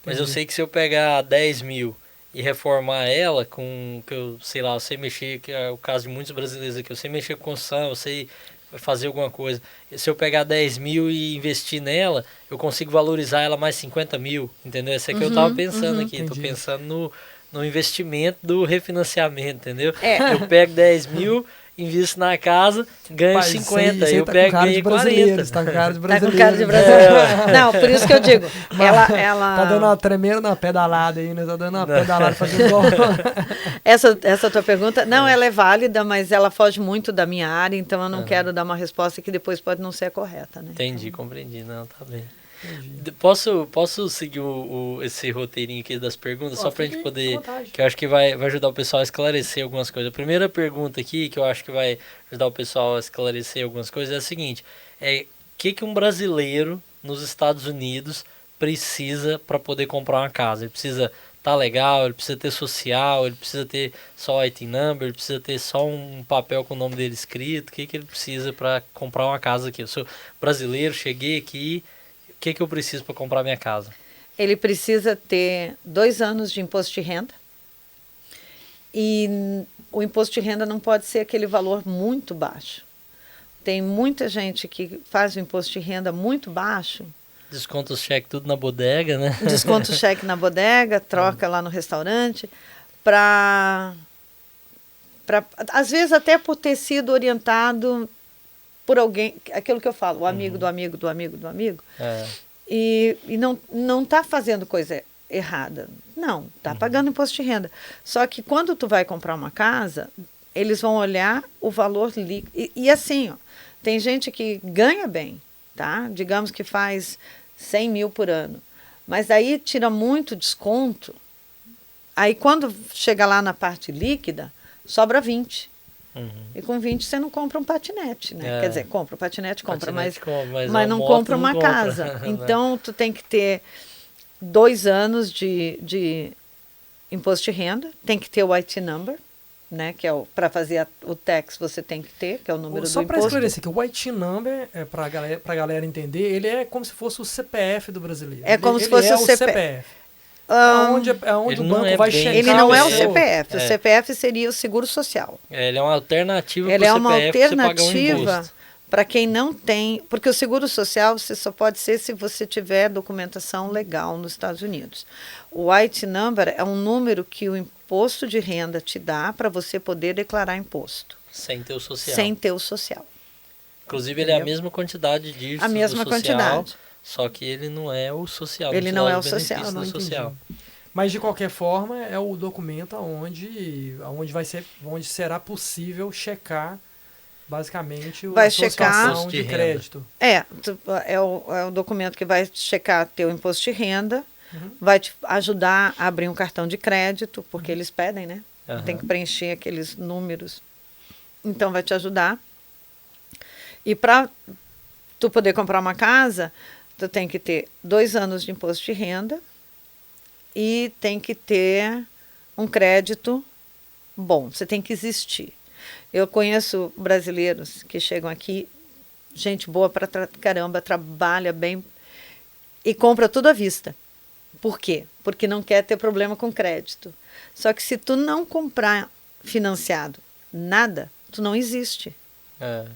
Mas eu Entendi. sei que se eu pegar 10 mil e reformar ela com, que eu sei lá, eu sei mexer, que é o caso de muitos brasileiros aqui, eu sei mexer com construção, eu sei fazer alguma coisa. Se eu pegar 10 mil e investir nela, eu consigo valorizar ela mais 50 mil, entendeu? Essa é que eu tava pensando aqui, tô Entendi. pensando no investimento do refinanciamento, entendeu? É. Eu pego 10 mil, invisto na casa, ganho Pai, 50, isso aí eu tá pego com cara de ganhei brasileiro, 40. você tá com cara de Tá brasileiro. com cara de brasileiro. Não, por isso que eu digo. Ela... Tá dando uma tremenda na pedalada aí, né? Tá dando uma pedalada fazendo igual. Essa tua pergunta, não, ela é válida, mas ela foge muito da minha área, então eu não quero dar uma resposta que depois pode não ser a correta, né? Entendi, compreendi. Não, tá bem. Entendi. Posso seguir esse roteirinho aqui das perguntas, só pra fique gente à poder, vontade. que eu acho que vai ajudar o pessoal a esclarecer algumas coisas. A primeira pergunta aqui, que eu acho que vai ajudar o pessoal a esclarecer algumas coisas, é a seguinte, o que um brasileiro nos Estados Unidos precisa para poder comprar uma casa? Ele precisa estar legal, ele precisa ter social, ele precisa ter só IT number, ele precisa ter só um papel com o nome dele escrito, o que ele precisa para comprar uma casa aqui? Eu sou brasileiro, cheguei aqui, o que eu preciso para comprar minha casa? Ele precisa ter 2 anos de imposto de renda. E o imposto de renda não pode ser aquele valor muito baixo. Tem muita gente que faz o imposto de renda muito baixo, Desconta os cheques tudo na bodega, né? desconta o cheque na bodega, troca lá no restaurante, para às vezes até por ter sido orientado por alguém, aquilo que eu falo, o amigo do amigo do amigo do amigo, e não está fazendo coisa errada. Não, está pagando imposto de renda. Só que quando tu vai comprar uma casa, eles vão olhar o valor líquido. E assim, ó, tem gente que ganha bem, tá? Digamos que faz 100 mil por ano. Mas aí tira muito desconto. Aí quando chega lá na parte líquida, sobra 20. E com 20 você não compra um patinete, né? Quer dizer, compra um patinete, mas não compra uma casa. Então, tu tem que ter 2 anos de imposto de renda, tem que ter o IT number, né? Que é para fazer o tax você tem que ter, que é o número do Só para imposto. esclarecer que o IT number, pra galera entender, ele é como se fosse o CPF do brasileiro. É como ele se fosse é o CPF. Aonde Ele o não banco é vai bem- checar. Ele não é o seu- CPF. O CPF seria o seguro social. Ele é uma alternativa Ele pro é uma CPF pra você pagar um alternativa imposto. para quem não tem, porque o seguro social você só pode ser se você tiver documentação legal nos Estados Unidos. O IT number é um número que o imposto de renda te dá para você poder declarar imposto, Sem ter o social. sem ter o social. Inclusive, ele é a Entendeu? mesma quantidade de dígitos A mesma do social, quantidade. só que ele não é o social. Ele te não dá é os o social, benefícios não do entendi. social. Mas de qualquer forma é o documento onde será possível checar basicamente Vai a sua checar- situação Imposto de de renda. crédito. É o documento que vai checar teu imposto de renda, vai te ajudar a abrir um cartão de crédito, porque eles pedem, né? Tem que preencher aqueles números. Então, vai te ajudar. E para tu poder comprar uma casa, tu tem que ter 2 anos de imposto de renda e tem que ter um crédito bom. Você tem que existir. Eu conheço brasileiros que chegam aqui, gente boa para caramba, trabalha bem e compra tudo à vista. Por quê? Porque não quer ter problema com crédito. Só que se tu não comprar financiado nada, tu não existe.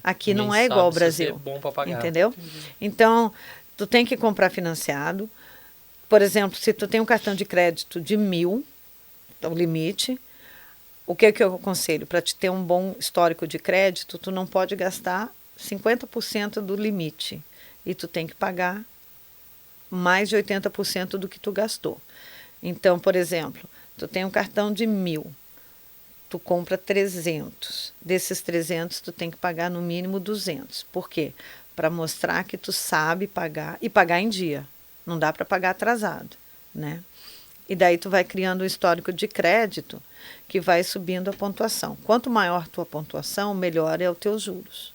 Aqui não Ninguém é igual ao sabe se Brasil. é bom pra pagar. Entendeu? Então, tu tem que comprar financiado. Por exemplo, se tu tem um cartão de crédito de 1.000, o limite, o que eu aconselho? Para te ter um bom histórico de crédito, tu não pode gastar 50% do limite. E tu tem que pagar mais de 80% do que tu gastou. Então, por exemplo, tu tem um cartão de 1.000, tu compra 300. Desses 300, tu tem que pagar no mínimo 200. Por quê? Para mostrar que tu sabe pagar e pagar em dia. Não dá para pagar atrasado, né? E daí tu vai criando um histórico de crédito que vai subindo a pontuação. Quanto maior tua pontuação, melhor é os teus juros.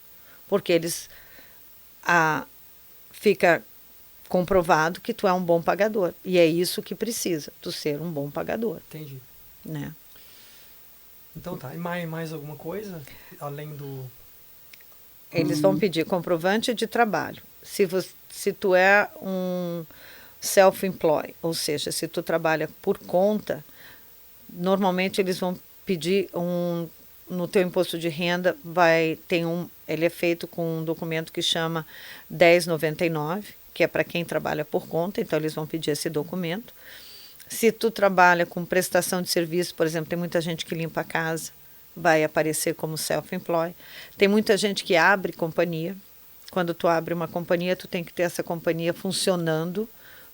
Porque eles fica comprovado que tu é um bom pagador. E é isso que precisa, tu ser um bom pagador. Entendi. Né? Então tá. E mais alguma coisa? Além do... Eles vão pedir comprovante de trabalho. Se tu é um self-employed, ou seja, se tu trabalha por conta, normalmente eles vão pedir no teu imposto de renda, ele é feito com um documento que chama 1099, que é para quem trabalha por conta, então eles vão pedir esse documento. Se tu trabalha com prestação de serviço, por exemplo, tem muita gente que limpa a casa, vai aparecer como self-employed. Tem muita gente que abre companhia. Quando tu abre uma companhia, tu tem que ter essa companhia funcionando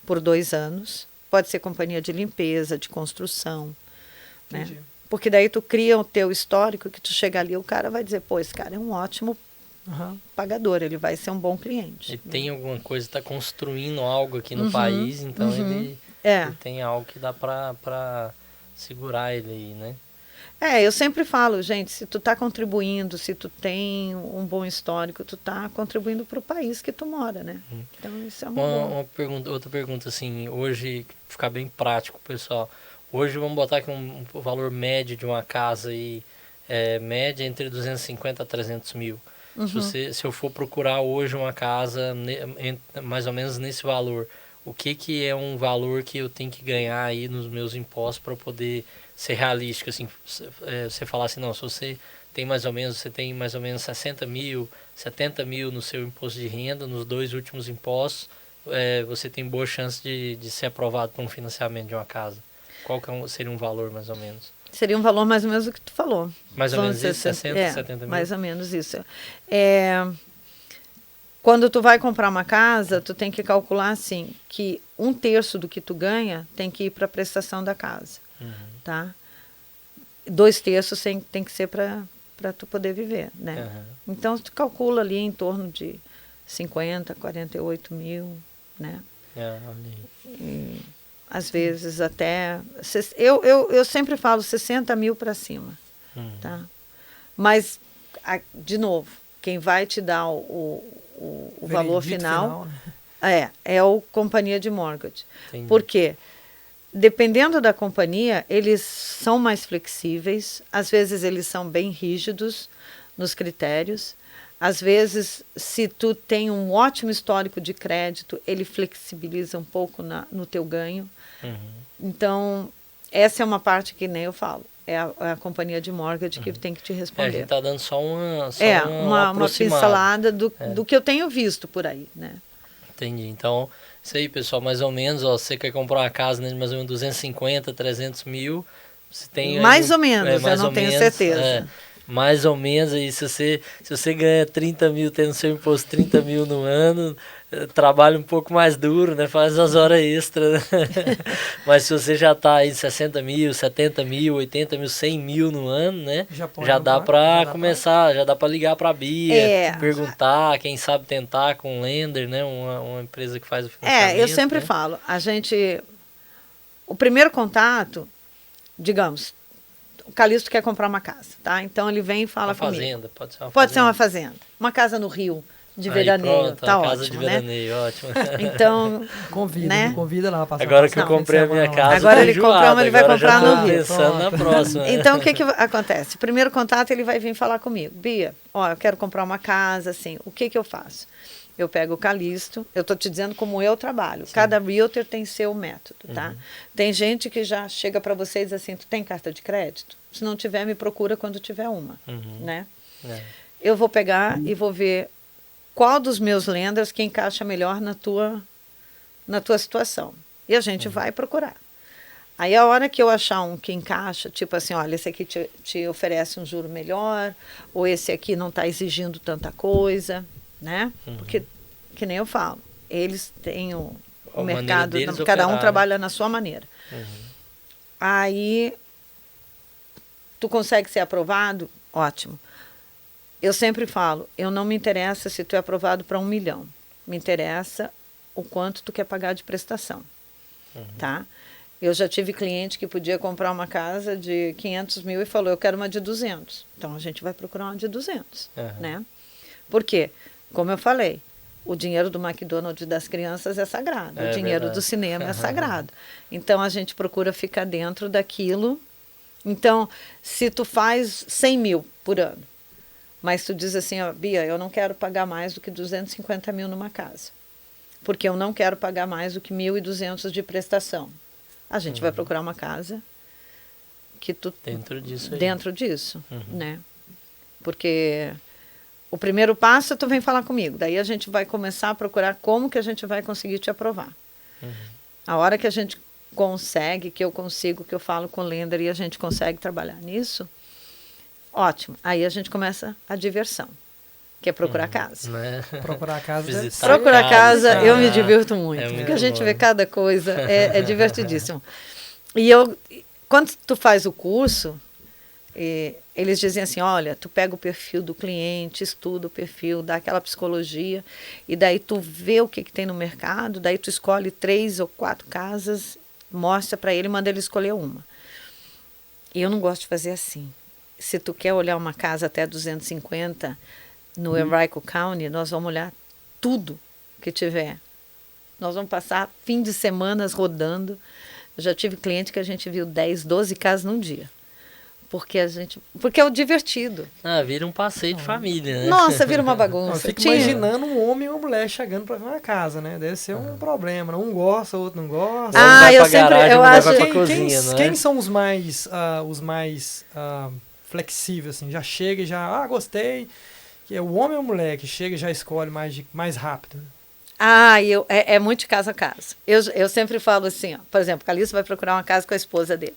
por 2 anos. Pode ser companhia de limpeza, de construção, né? Porque daí tu cria o teu histórico, que tu chega ali, o cara vai dizer, pô, esse cara é um ótimo pagador, ele vai ser um bom cliente. Ele tem alguma coisa, está construindo algo aqui no país, então ele tem algo que dá para segurar ele aí, né? Eu sempre falo, gente, se tu tá contribuindo, se tu tem um bom histórico, tu tá contribuindo para o país que tu mora, né? Então isso é outra pergunta, assim, hoje, ficar bem prático, pessoal. Hoje vamos botar aqui um valor médio de uma casa aí, média entre 250 a 300 mil. Se eu for procurar hoje uma casa mais ou menos nesse valor, o que é um valor que eu tenho que ganhar aí nos meus impostos para poder ser realístico, assim, você falar assim, não, se você tem mais ou menos 60 mil, 70 mil no seu imposto de renda, nos 2 últimos impostos, você tem boa chance de ser aprovado para um financiamento de uma casa. Qual que seria um valor mais ou menos? Seria um valor mais ou menos o que tu falou. Mais ou menos isso, 60, 70 mil? Mais ou menos isso. Quando tu vai comprar uma casa, tu tem que calcular assim, que 1/3 do que tu ganha tem que ir para a prestação da casa. Tá? 2/3 tem que ser para tu poder viver, né? Então tu calcula ali em torno de 50, 48 mil, né? E, às vezes até eu sempre falo 60 mil para cima, tá? Mas de novo, quem vai te dar o valor final, né? é o companhia de mortgage. Entendi. Por quê? Dependendo da companhia, eles são mais flexíveis, às vezes eles são bem rígidos nos critérios, às vezes, se tu tem um ótimo histórico de crédito, ele flexibiliza um pouco no teu ganho. Então, essa é uma parte que nem eu falo, é a companhia de mortgage que tem que te responder. A gente está dando só uma pincelada do que eu tenho visto por aí, né? Entendi. Então, isso aí, pessoal, mais ou menos, ó, você quer comprar uma casa de mais ou menos 250, 300 mil, você tem... Mais ou menos, eu não tenho certeza. Mais ou menos, aí, se você ganha 30 mil, tendo seu imposto 30 mil no ano, trabalha um pouco mais duro, né? Faz as horas extras, né? Mas se você já está aí 60 mil, 70 mil, 80 mil, 100 mil no ano, né? Já dá para começar, já dá para ligar para a Bia, perguntar, quem sabe tentar com um lender, né? Uma empresa que faz o financiamento. Eu sempre falo, o primeiro contato, digamos, o Calixto quer comprar uma casa, tá? Então ele vem e fala comigo. Fazenda, pode ser uma fazenda. Pode ser uma fazenda. Uma casa no Rio, de veraneio, pronto, tá casa ótimo, de veraneio, né? ótimo. Então, me convida lá. Agora que eu comprei a minha casa, agora ele comprou uma, ele vai comprar no Rio. Pensando na próxima. Então, o que acontece? Primeiro contato, ele vai vir falar comigo. Bia, eu quero comprar uma casa, assim, o que eu faço? Eu pego o Calixto, eu estou te dizendo como eu trabalho. Sim. Cada realtor tem seu método, tá? Tem gente que já chega para você e diz assim, tu tem carta de crédito? Se não tiver, me procura quando tiver uma, né? Eu vou pegar e vou ver qual dos meus lenders que encaixa melhor na tua situação. E a gente vai procurar. Aí a hora que eu achar um que encaixa, tipo assim, olha, esse aqui te oferece um juro melhor, ou esse aqui não está exigindo tanta coisa, né? Porque, que nem eu falo, eles têm o mercado, cada um trabalha na sua maneira. Aí, tu consegue ser aprovado? Ótimo. Eu sempre falo, eu não me interessa se tu é aprovado para 1 milhão. Me interessa o quanto tu quer pagar de prestação, tá? Eu já tive cliente que podia comprar uma casa de 500 mil e falou, eu quero uma de 200. Então, a gente vai procurar uma de 200, né? Por quê? Como eu falei, o dinheiro do McDonald's das crianças é sagrado, o dinheiro do cinema é sagrado. Então, a gente procura ficar dentro daquilo. Então, se tu faz 100 mil por ano, mas tu diz assim, ó, Bia, eu não quero pagar mais do que 250 mil numa casa, porque eu não quero pagar mais do que 1.200 de prestação. A gente vai procurar uma casa que tu... Dentro disso, né? Porque o primeiro passo, tu vem falar comigo. Daí a gente vai começar a procurar como que a gente vai conseguir te aprovar. A hora que a gente consegue, que eu consigo, que eu falo com o lender e a gente consegue trabalhar nisso, ótimo. Aí a gente começa a diversão, que é procurar casa. Procurar casa. Procurar casa, eu me divirto muito. Porque a gente vê cada coisa, é divertidíssimo. E quando tu faz o curso, eles dizem assim, olha, tu pega o perfil do cliente, estuda o perfil, dá aquela psicologia, e daí tu vê o que tem no mercado, daí tu escolhe 3 ou 4 casas, mostra para ele e manda ele escolher uma. E eu não gosto de fazer assim. Se tu quer olhar uma casa até 250, no Henrico County, nós vamos olhar tudo que tiver. Nós vamos passar fim de semanas rodando. Eu já tive cliente que a gente viu 10, 12 casas num dia. Porque é o divertido. Vira um passeio de família, né? Nossa, vira uma bagunça. Eu fico imaginando um homem e uma mulher chegando para ver uma casa, né? Deve ser um problema. Um gosta, o outro não gosta. Eu acho... Quem são os mais flexíveis, assim? Já chega e já, gostei. Que é o homem ou a mulher que chega e já escolhe mais rápido? É muito de casa a casa. Eu sempre falo assim, ó, por exemplo, Calixto vai procurar uma casa com a esposa dele.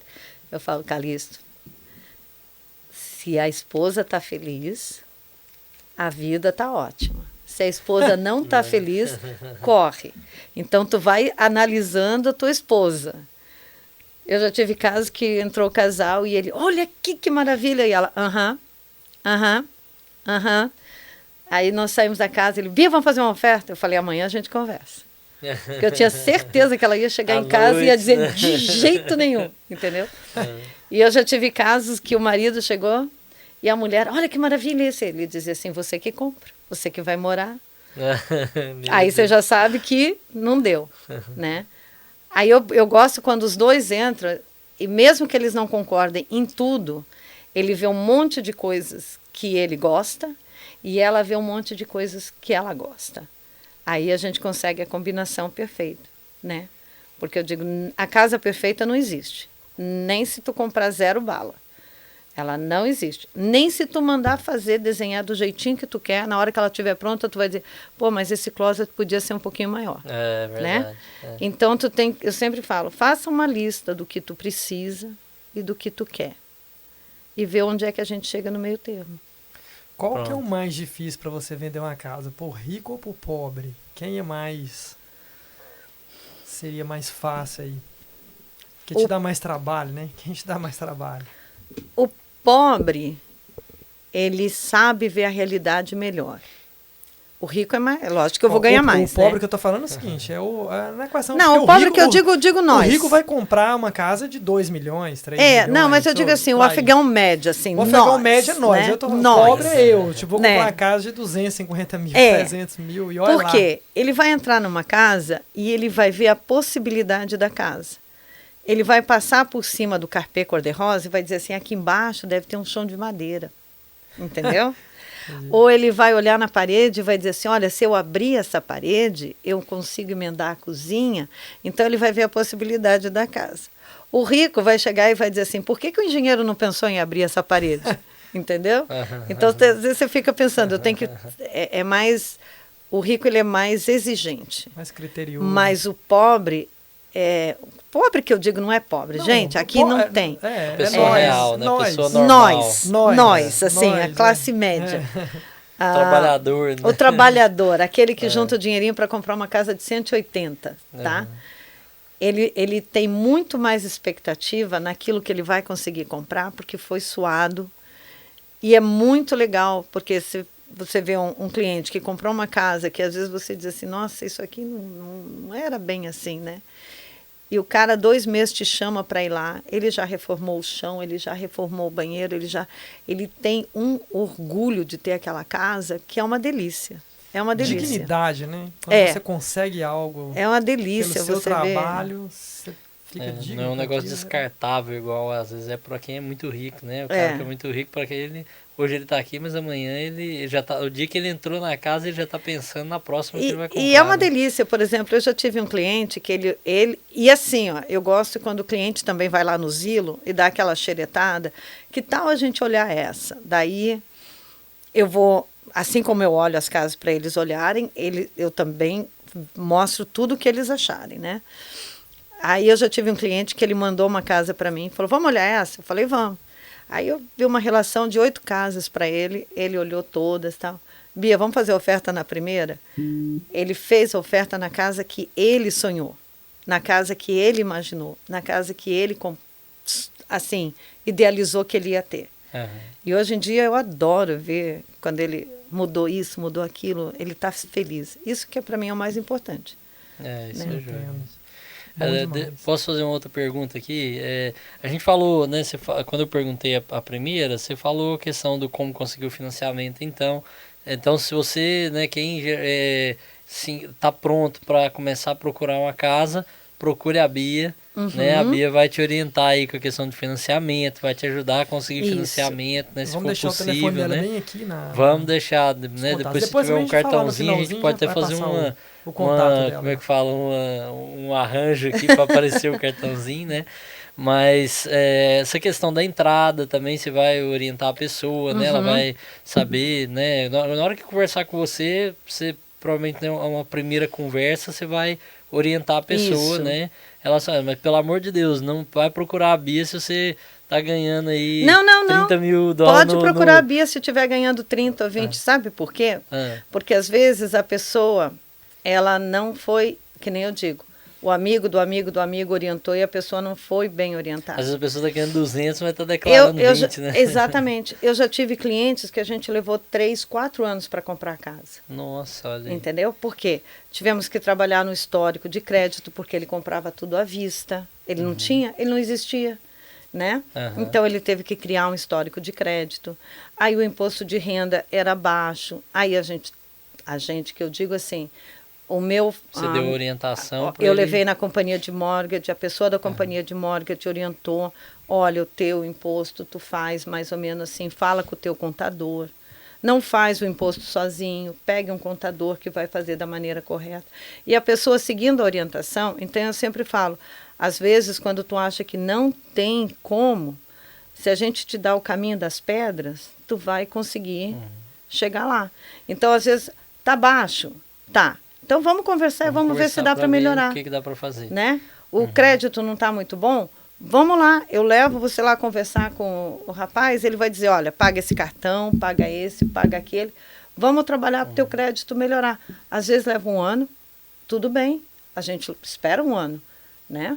Eu falo, Calixto, se a esposa está feliz, a vida está ótima. Se a esposa não está feliz, corre. Então, tu vai analisando a tua esposa. Eu já tive casos que entrou o casal e ele, olha aqui que maravilha. E ela, Aí nós saímos da casa, ele, Bia, vamos fazer uma oferta? Eu falei, amanhã a gente conversa. Porque eu tinha certeza que ela ia chegar em casa e ia dizer, de jeito nenhum, entendeu? E eu já tive casos que o marido chegou e a mulher, olha que maravilha esse. Ele dizia assim, você que compra, você que vai morar. Aí você já sabe que não deu, né? Aí eu gosto quando os dois entram, e mesmo que eles não concordem em tudo, ele vê um monte de coisas que ele gosta e ela vê um monte de coisas que ela gosta. Aí a gente consegue a combinação perfeita, né? Porque eu digo, a casa perfeita não existe. Nem se tu comprar 0 bala. Ela não existe. Nem se tu mandar fazer, desenhar do jeitinho que tu quer, na hora que ela estiver pronta, tu vai dizer, pô, mas esse closet podia ser um pouquinho maior. É verdade. Né? Então, eu sempre falo, faça uma lista do que tu precisa e do que tu quer. E vê onde é que a gente chega no meio termo. Qual que é o mais difícil para você vender uma casa? Por rico ou por pobre? Quem é mais... Seria mais fácil aí? Quem te dá mais trabalho, né? Quem te dá mais trabalho? O pobre, ele sabe ver a realidade melhor. O rico é mais... Lógico que eu vou ganhar mais, O pobre, né? que eu tô falando é o seguinte, não é questão... Não, o pobre rico, que eu digo nós. O rico vai comprar uma casa de 2 milhões, 3 milhões. Não, mas eu digo assim, o afegão médio, assim, o afegão médio é nós. Né? O pobre é eu. Tipo, vou comprar uma casa de 250 mil, 300 mil e olha lá. Por quê? Ele vai entrar numa casa e ele vai ver a possibilidade da casa. Ele vai passar por cima do carpê cor-de-rosa e vai dizer assim, aqui embaixo deve ter um chão de madeira. Entendeu? Ou ele vai olhar na parede e vai dizer assim, olha, se eu abrir essa parede, eu consigo emendar a cozinha. Então, ele vai ver a possibilidade da casa. O rico vai chegar e vai dizer assim, por que o engenheiro não pensou em abrir essa parede? Entendeu? Então, às vezes você fica pensando, eu tenho que... É mais... O rico, ele é mais exigente. Mais criterioso. Mas o pobre, pobre que eu digo não é pobre, Não, gente, aqui não tem. Pessoa nós, real, né? nós, Pessoa normal. Nós, assim, a nós, classe média. Trabalhador, né? O trabalhador, aquele que junta o dinheirinho para comprar uma casa de 180, tá? Ele tem muito mais expectativa naquilo que ele vai conseguir comprar, porque foi suado. E é muito legal, porque se você vê um cliente que comprou uma casa, que às vezes você diz assim, nossa, isso aqui não era bem assim, né? E o cara, 2 meses te chama para ir lá, ele já reformou o chão, ele já reformou o banheiro, ele tem um orgulho de ter aquela casa que é uma delícia. É uma delícia. Dignidade, né? Quando você consegue algo é uma delícia, pelo seu você trabalho, você fica digno. Não é um negócio descartável, igual às vezes é para quem é muito rico, né? O cara que é muito rico, para quem hoje ele tá aqui, mas amanhã ele já tá. O dia que ele entrou na casa, ele já tá pensando na próxima que ele vai comprar. E é uma delícia, por exemplo, eu já tive um cliente que ele e assim, ó, eu gosto quando o cliente também vai lá no Zillow e dá aquela xeretada, que tal a gente olhar essa? Daí eu vou, assim como eu olho as casas para eles olharem, eu também mostro tudo o que eles acharem, né? Aí eu já tive um cliente que ele mandou uma casa para mim, falou, vamos olhar essa? Eu falei, vamos. Aí eu vi uma relação de 8 casas para ele olhou todas e tal. Bia, vamos fazer oferta na primeira? Ele fez a oferta na casa que ele sonhou, na casa que ele imaginou, na casa que ele, assim, idealizou que ele ia ter. E hoje em dia eu adoro ver quando ele mudou isso, mudou aquilo, ele está feliz. Isso que para mim é o mais importante. Isso né? é joia. Posso fazer uma outra pergunta aqui? A gente falou, né? Quando eu perguntei a primeira, você falou a questão do como conseguir o financiamento. Então se você, né, quem está pronto para começar a procurar uma casa, procure a Bia. Né? A Bia vai te orientar aí com a questão de financiamento, vai te ajudar a conseguir financiamento, né? Se for deixar possível, o telefone dela né? bem aqui Vamos deixar, né? Depois se tiver um cartãozinho, a gente pode até fazer o contato dela. Como é que fala? Um arranjo aqui para aparecer o cartãozinho, né? Mas essa questão da entrada também, você vai orientar a pessoa, né? Ela vai saber, né? Na hora que conversar com você provavelmente, né, uma primeira conversa, você vai orientar a pessoa, né? Ela sabe, mas pelo amor de Deus, não vai procurar a Bia se você tá ganhando aí 30 mil dólares. Pode procurar a Bia se estiver ganhando 30 ou 20, sabe por quê? Porque às vezes a pessoa, ela não foi, que nem eu digo, o amigo do amigo do amigo orientou e a pessoa não foi bem orientada. Às vezes a pessoa está ganhando 200, mas está declarando 20, né? Exatamente. Eu já tive clientes que a gente levou 3, 4 anos para comprar casa. Nossa, olha aí. Entendeu? Por quê? Tivemos que trabalhar no histórico de crédito, porque ele comprava tudo à vista. Ele não tinha, ele não existia, né? Então ele teve que criar um histórico de crédito. Aí o imposto de renda era baixo. Aí a gente que eu digo assim, você deu orientação para eu levei na companhia de mortgage, a pessoa da companhia de mortgage orientou, olha, o teu imposto tu faz mais ou menos assim, fala com o teu contador, não faz o imposto sozinho, pegue um contador que vai fazer da maneira correta. E a pessoa seguindo a orientação, então eu sempre falo, às vezes quando tu acha que não tem como, se a gente te dá o caminho das pedras, tu vai conseguir chegar lá. Então às vezes tá baixo, tá. Então vamos conversar e vamos ver se dá para melhorar. O que dá para fazer? Né? O crédito não está muito bom? Vamos lá, eu levo você lá conversar com o rapaz, ele vai dizer, olha, paga esse cartão, paga esse, paga aquele. Vamos trabalhar para o teu crédito melhorar. Às vezes leva 1 ano, tudo bem, a gente espera 1 ano, né?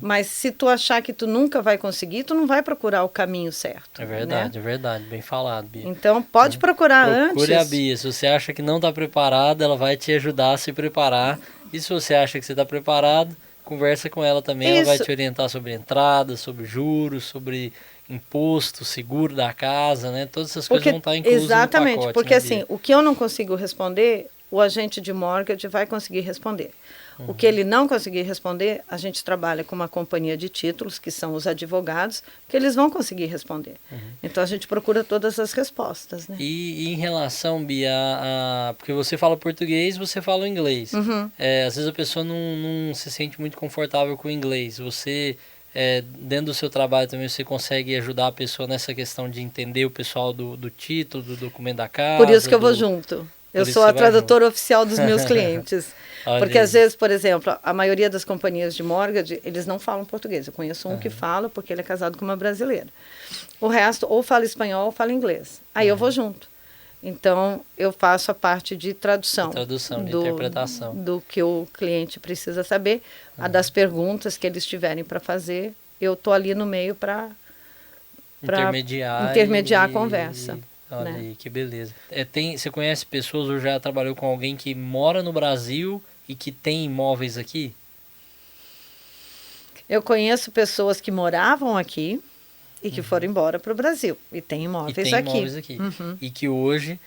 Mas se tu achar que tu nunca vai conseguir, tu não vai procurar o caminho certo. É verdade, né? É verdade, bem falado, Bia. Então pode procurar antes. Procure a Bia, se você acha que não está preparado, ela vai te ajudar a se preparar. E se você acha que você está preparado, conversa com ela também, ela vai te orientar sobre entrada, sobre juros, sobre imposto, seguro da casa, né? Todas essas coisas vão estar inclusas exatamente, no pacote. Porque né, assim, o que eu não consigo responder, o agente de mortgage vai conseguir responder. O que ele não conseguir responder, a gente trabalha com uma companhia de títulos, que são os advogados, que eles vão conseguir responder. Então a gente procura todas as respostas. Né? E em relação, Bia, porque você fala português, você fala inglês. Às vezes a pessoa não se sente muito confortável com o inglês. Você, dentro do seu trabalho também, você consegue ajudar a pessoa nessa questão de entender o pessoal do título, do documento da casa? Por isso que eu vou junto. Eu isso sou você a vai tradutora oficial dos meus clientes. Olha Porque aí. às vezes, por exemplo, a maioria das companhias de mortgage, eles não falam português. Eu conheço um que fala, porque ele é casado com uma brasileira. O resto ou fala espanhol ou fala inglês. Aí eu vou junto. Então, eu faço a parte de tradução. De tradução, de interpretação. Do que o cliente precisa saber. A das perguntas que eles tiverem para fazer, eu estou ali no meio para intermediar a conversa. Olha né? aí, que beleza. Você conhece pessoas ou já trabalhou com alguém que mora no Brasil e que tem imóveis aqui? Eu conheço pessoas que moravam aqui e que foram embora para o Brasil. E tem imóveis E tem aqui. imóveis aqui. E que hoje,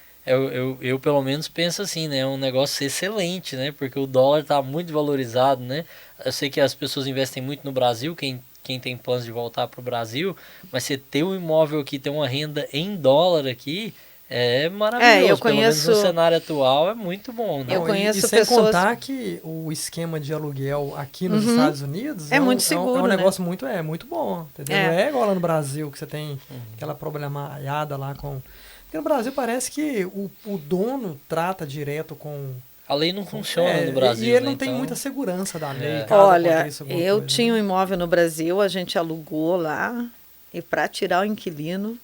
eu pelo menos penso assim, né? É um negócio excelente, né? Porque o dólar está muito valorizado, né? Eu sei que as pessoas investem muito no Brasil, quem tem planos de voltar para o Brasil, mas você ter um imóvel aqui, ter uma renda em dólar aqui, é maravilhoso. eu Pelo menos no conheço- cenário atual é muito bom, né? Eu Não, conheço e sem pessoas- contar que o esquema de aluguel aqui nos Estados Unidos É muito seguro, é um né? negócio muito bom, entendeu? É. Não é igual lá no Brasil, que você tem aquela problemaiada lá com... Porque no Brasil parece que o dono trata direto com... A lei não funciona no e Brasil, ele né? não tem Então, muita segurança da lei, É. caso Olha, aconteça alguma eu coisa, tinha um né? imóvel no Brasil, a gente alugou lá, e para tirar o inquilino,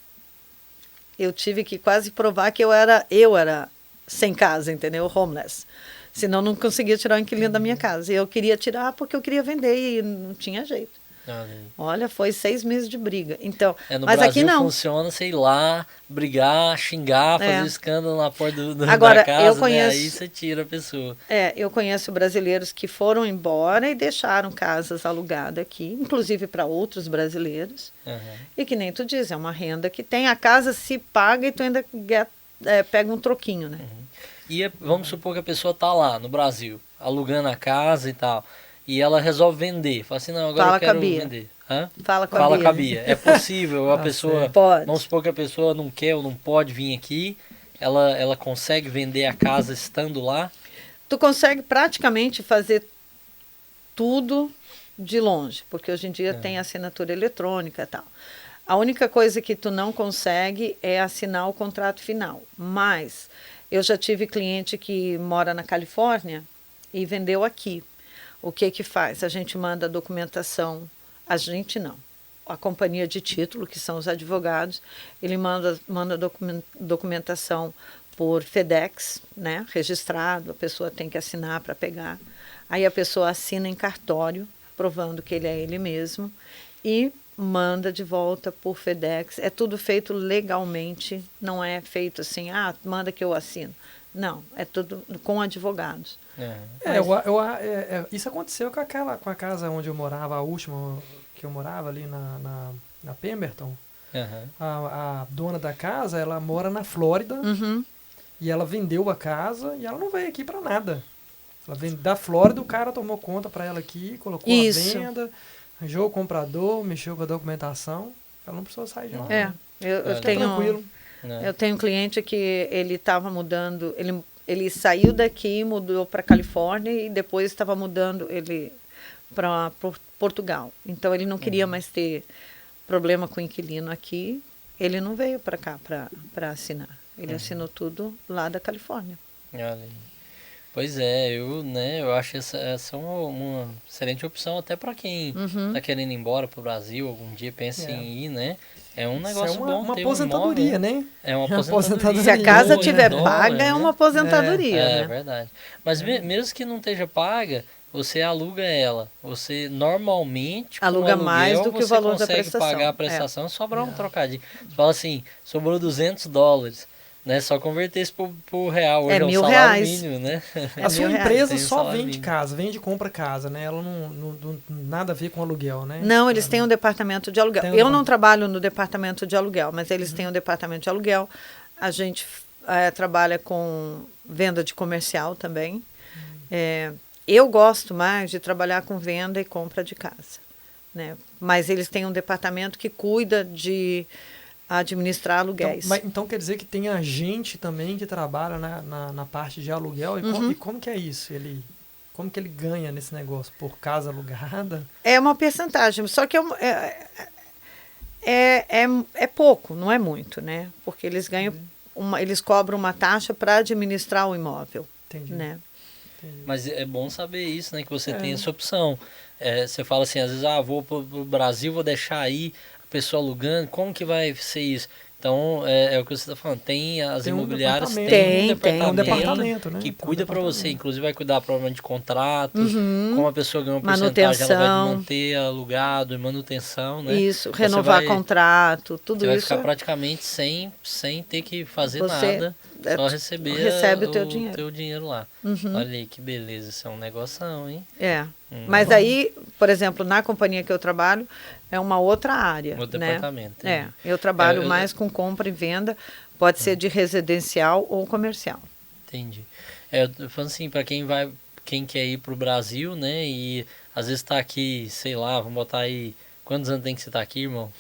eu tive que quase provar que eu era sem casa, entendeu? Homeless. Senão não conseguia tirar o inquilino da minha casa. E eu queria tirar porque eu queria vender e não tinha jeito. olha aí. Olha, foi 6 meses de briga. Então, No mas Brasil aqui não. funciona, sei lá, brigar, xingar, fazer escândalo na porta Agora, da casa, eu né? conheço- Aí você tira a pessoa. Eu conheço brasileiros que foram embora e deixaram casas alugadas aqui, inclusive para outros brasileiros. Aham. E que nem tu diz, é uma renda que tem, a casa se paga e tu ainda pega um troquinho, né? E vamos supor que a pessoa tá lá no Brasil, alugando a casa e tal, e ela resolve vender. Fala assim, não, agora Fala eu quero com a Bia. vender. Hã? Fala com a Fala Bia. com a Bia. É possível a Tá pessoa... certo. Pode. Vamos supor que a pessoa não quer ou não pode vir aqui, ela consegue vender a casa estando lá? Tu consegue praticamente fazer tudo de longe, porque hoje em dia tem assinatura eletrônica e tal. A única coisa que tu não consegue é assinar o contrato final. Mas eu já tive cliente que mora na Califórnia e vendeu aqui. O que que faz? A gente manda a documentação, a gente não. A companhia de título, que são os advogados, ele manda documentação por FedEx, né, registrado, a pessoa tem que assinar para pegar. Aí a pessoa assina em cartório, provando que ele é ele mesmo, e manda de volta por FedEx. É tudo feito legalmente, não é feito assim, manda que eu assino. Não, é tudo com advogados. Isso aconteceu com a casa onde eu morava, a última que eu morava ali na Pemberton. Aham. A dona da casa, ela mora na Flórida e ela vendeu a casa e ela não veio aqui para nada. Ela vem da Flórida, o cara tomou conta para ela aqui, colocou Isso. a venda, arranjou o comprador, mexeu com a documentação. Ela não precisou sair de lá. Eu Fica tenho... Tranquilo. Né? Eu tenho um cliente que ele estava mudando, ele saiu daqui, mudou para Califórnia e depois estava mudando ele para Portugal. Então ele não queria mais ter problema com o inquilino aqui. Ele não veio para cá para assinar. Ele assinou tudo lá da Califórnia. Olha aí. Pois é, eu acho essa uma excelente opção até para quem tá querendo ir embora pro Brasil, algum dia pensa em ir, né? É um negócio Isso é bom uma ter aposentadoria, um imóvel, né? É uma Uma aposentadoria. aposentadoria. Se a casa Em tiver dólar, paga, né? é uma aposentadoria, É né? verdade. Mas mesmo que não esteja paga, você aluga ela. Você normalmente com Aluga aluguel, mais do que o você valor da consegue prestação. pagar a prestação, sobrar um trocadinho. Você fala assim, sobrou $200, né? Só converter isso pro real. Hoje é um R$1.000. salário mínimo, né? A sua R$1.000. empresa Tem só salário vende mínimo. casa, vende e compra casa, né? Ela não nada a ver com aluguel, né? Não, eles têm um departamento de aluguel. Tem um Eu não departamento. trabalho no departamento de aluguel, mas eles têm um departamento de aluguel. A gente trabalha com venda de comercial também. Eu gosto mais de trabalhar com venda e compra de casa, né? Mas eles têm um departamento que cuida de administrar aluguéis. Então quer dizer que tem agente também que trabalha na parte de aluguel. E como que é isso? Como que ele ganha nesse negócio? Por casa alugada? É uma percentagem, só que é pouco, não é muito, né? Porque eles ganham eles cobram uma taxa para administrar o imóvel, Entendi. né? Entendi. Mas é bom saber isso, né? Que você tem essa opção. Você fala assim, às vezes, vou pro Brasil, vou deixar aí a pessoa alugando. Como que vai ser isso? Então, é o que você está falando. Tem as Tem um imobiliárias, departamento. Tem um departamento, né? que Tem um cuida para você. departamento. Inclusive vai cuidar provavelmente de contratos, como a pessoa ganha uma porcentagem, Manutenção. ela vai manter alugado e manutenção, né? Isso, Você renovar vai- contrato, tudo Você vai isso. ficar praticamente sem ter que fazer Você, nada, só receber recebe o teu dinheiro. teu dinheiro lá. Olha aí que beleza, isso é um negoção, hein? É. Mas aí, por exemplo, na companhia que eu trabalho, é uma outra área. Outro né? departamento. É, entendi. eu trabalho eu- mais com compra e venda, pode ser de residencial ou comercial. Entendi. Eu falo assim, para quem quer ir pro Brasil, né, e às vezes tá aqui, sei lá, vamos botar aí, quantos anos tem que você tá aqui, irmão?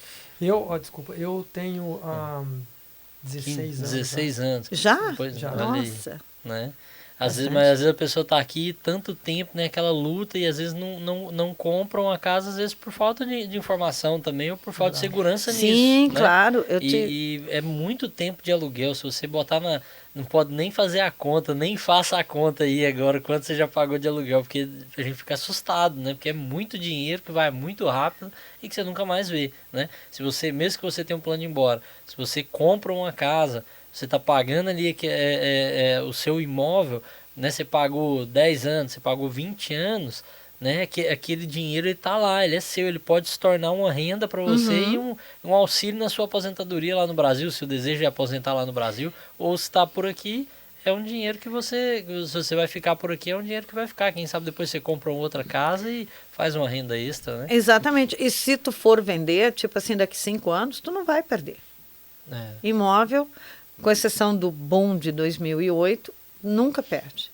Desculpa, eu tenho 16 anos. 16 anos. Já? Pois, Já. olha aí, Nossa. né? Bastante. Mas às vezes a pessoa tá aqui tanto tempo, né, aquela luta, e às vezes não compra uma casa, às vezes por falta de informação também, ou por falta de segurança nisso. Sim, né? claro. E é muito tempo de aluguel. Se você botar não pode nem fazer a conta, nem faça a conta aí agora quanto você já pagou de aluguel, porque a gente fica assustado, né? Porque é muito dinheiro que vai muito rápido e que você nunca mais vê, né? Se você, mesmo que você tenha um plano de ir embora, se você compra uma casa, você está pagando ali o seu imóvel, né? Você pagou 10 anos, você pagou 20 anos, né? Aquele dinheiro ele tá lá, ele é seu, ele pode se tornar uma renda para você e um auxílio na sua aposentadoria lá no Brasil, se o desejo é aposentar lá no Brasil, ou se está por aqui, é um dinheiro que se você vai ficar por aqui, é um dinheiro que vai ficar. Quem sabe depois você compra uma outra casa e faz uma renda extra, né? Exatamente. E se tu for vender, tipo assim, daqui 5 anos, tu não vai perder. É. Imóvel, com exceção do boom de 2008, nunca perde.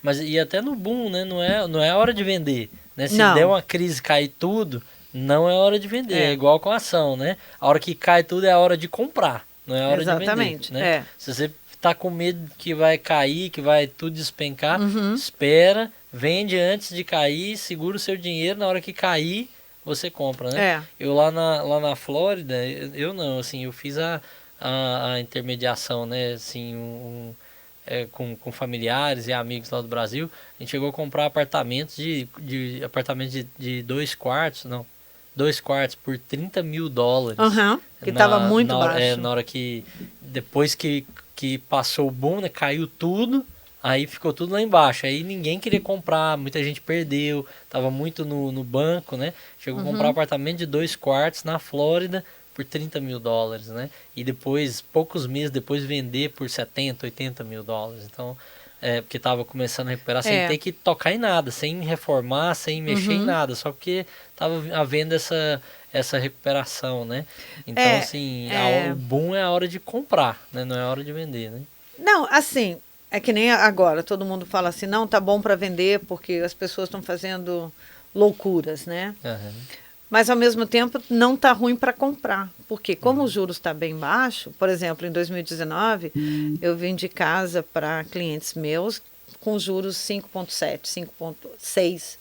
Mas e até no boom, né? Não é hora de vender, né? Se Não. der uma crise, cair tudo, não é hora de vender. É igual com a ação, né? A hora que cai tudo é a hora de comprar, não é a hora Exatamente, de vender, né? é. Se você tá com medo que vai cair, que vai tudo despencar, espera, vende antes de cair, segura o seu dinheiro, na hora que cair, você compra, né? Eu lá na Flórida, eu não, assim, eu fiz a intermediação, né? Assim, com familiares e amigos lá do Brasil, a gente chegou a comprar apartamentos apartamentos de 2 quartos, não, 2 quartos por $30 mil. Que estava muito baixo. Na hora que, depois que passou o boom, né, caiu tudo, aí ficou tudo lá embaixo, aí ninguém queria comprar, muita gente perdeu, tava muito no banco, né, chegou a comprar apartamento de 2 quartos na Flórida por $30 mil, né? E depois, poucos meses depois, vender por $70, $80 mil. Então, porque estava começando a recuperar sem ter que tocar em nada, sem reformar, sem mexer em nada, só porque estava havendo essa recuperação, né? Então, assim, o boom é a hora de comprar, né? Não é a hora de vender, né? Não, assim, é que nem agora, todo mundo fala assim, não, tá bom para vender porque as pessoas estão fazendo loucuras, né? Mas, ao mesmo tempo, não está ruim para comprar. Porque, como os juros estão bem baixo, por exemplo, em 2019, eu vendi casa para clientes meus com juros 5,7, 5,6.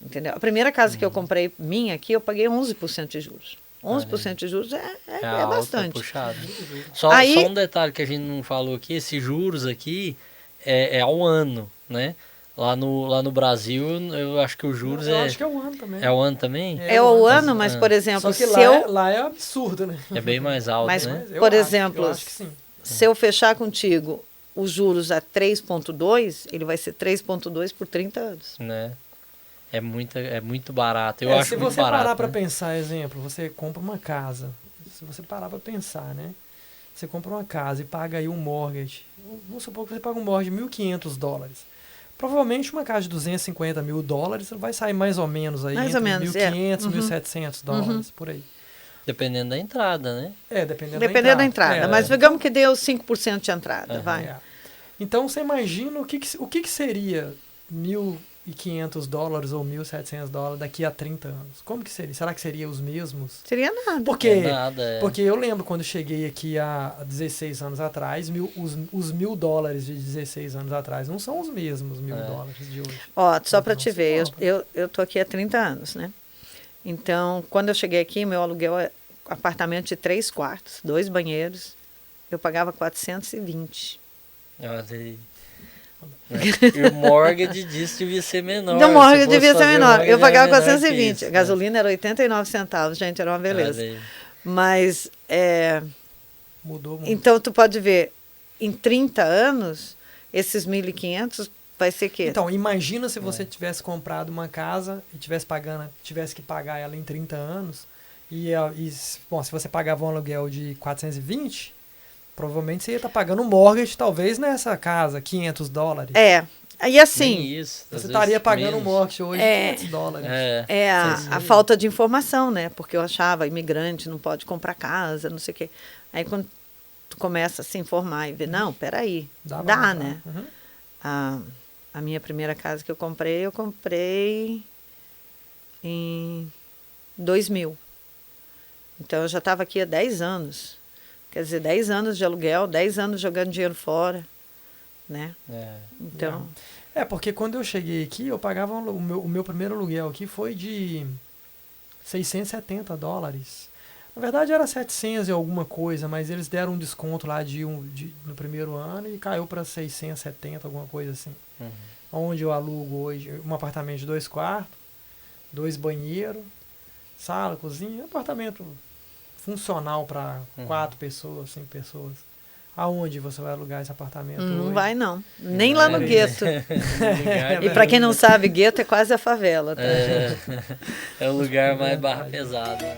Entendeu? A primeira casa que eu comprei minha aqui, eu paguei 11% de juros. 11% de juros é bastante. Puxado. Só um detalhe que a gente não falou aqui, esses juros aqui é ao ano, né? Lá no Brasil, eu acho que os juros Eu acho que é o ano também. É o ano também? É o ano, mas, por exemplo, Só que lá é absurdo, né? É bem mais alto, mas, né? por exemplo, eu acho que sim. Se eu fechar contigo os juros a 3,2, ele vai ser 3,2 por 30 anos. Né? É muito barato. Eu acho muito barato. Se você parar para né? pensar, exemplo, você compra uma casa. Se você parar para pensar, né? Você compra uma casa e paga aí um mortgage. Vamos supor que você paga um mortgage de $1.500. Provavelmente uma casa de $250 mil vai sair mais ou menos aí, mais ou menos, $1.500, $1.700, por aí. Dependendo da entrada, né? Dependendo da entrada. Mas digamos que deu 5% de entrada, vai. Então, você imagina o que seria $1.500 ou $1.700 daqui a 30 anos? Como que seria? Será que seria os mesmos? Seria nada. Porque eu lembro quando eu cheguei aqui há 16 anos atrás, os $1.000 de 16 anos atrás não são os mesmos $1.000 de hoje. Ó, só para te ver, eu tô aqui há 30 anos, né? Então, quando eu cheguei aqui, meu aluguel é apartamento de 3 quartos, 2 banheiros, Eu pagava 420. Olha aí. E o mortgage disso devia ser menor. Não, o mortgage devia ser fazer menor. mortgage Eu pagava era menor que 420. isso, A né? gasolina era 89 centavos, gente, era uma beleza. Olha aí. Mas, Mudou muito. então, tu pode ver, em 30 anos, esses 1.500 vai ser quê? Então, imagina se você tivesse comprado uma casa e tivesse que pagar ela em 30 anos. Bom, se você pagava um aluguel de 420, provavelmente você ia estar pagando um mortgage, talvez, nessa casa, $500. E assim, Nem isso, às Você vezes estaria pagando um menos. mortgage hoje de $500. É. a falta de informação, né? Porque eu achava, imigrante não pode comprar casa, não sei o quê. Aí quando tu começa a se informar e ver, não, peraí, Dá pra dá, comprar. né? Uhum. A minha primeira casa que eu comprei em 2000. Então eu já estava aqui há 10 anos. Quer dizer, 10 anos de aluguel, 10 anos jogando dinheiro fora, né? Então, Porque quando eu cheguei aqui, eu pagava o meu primeiro aluguel aqui foi de $670. Na verdade era 700 e alguma coisa, mas eles deram um desconto lá no primeiro ano e caiu para 670, alguma coisa assim. Onde eu alugo hoje um apartamento de 2 quartos, 2 banheiros, sala, cozinha, apartamento funcional para 4 pessoas, 5 pessoas. Aonde você vai alugar esse apartamento não hoje? vai não. Nem lá no É. gueto. Lugar E para quem não sabe, gueto é quase a favela, tá? É o lugar mais Verdade. barra pesada.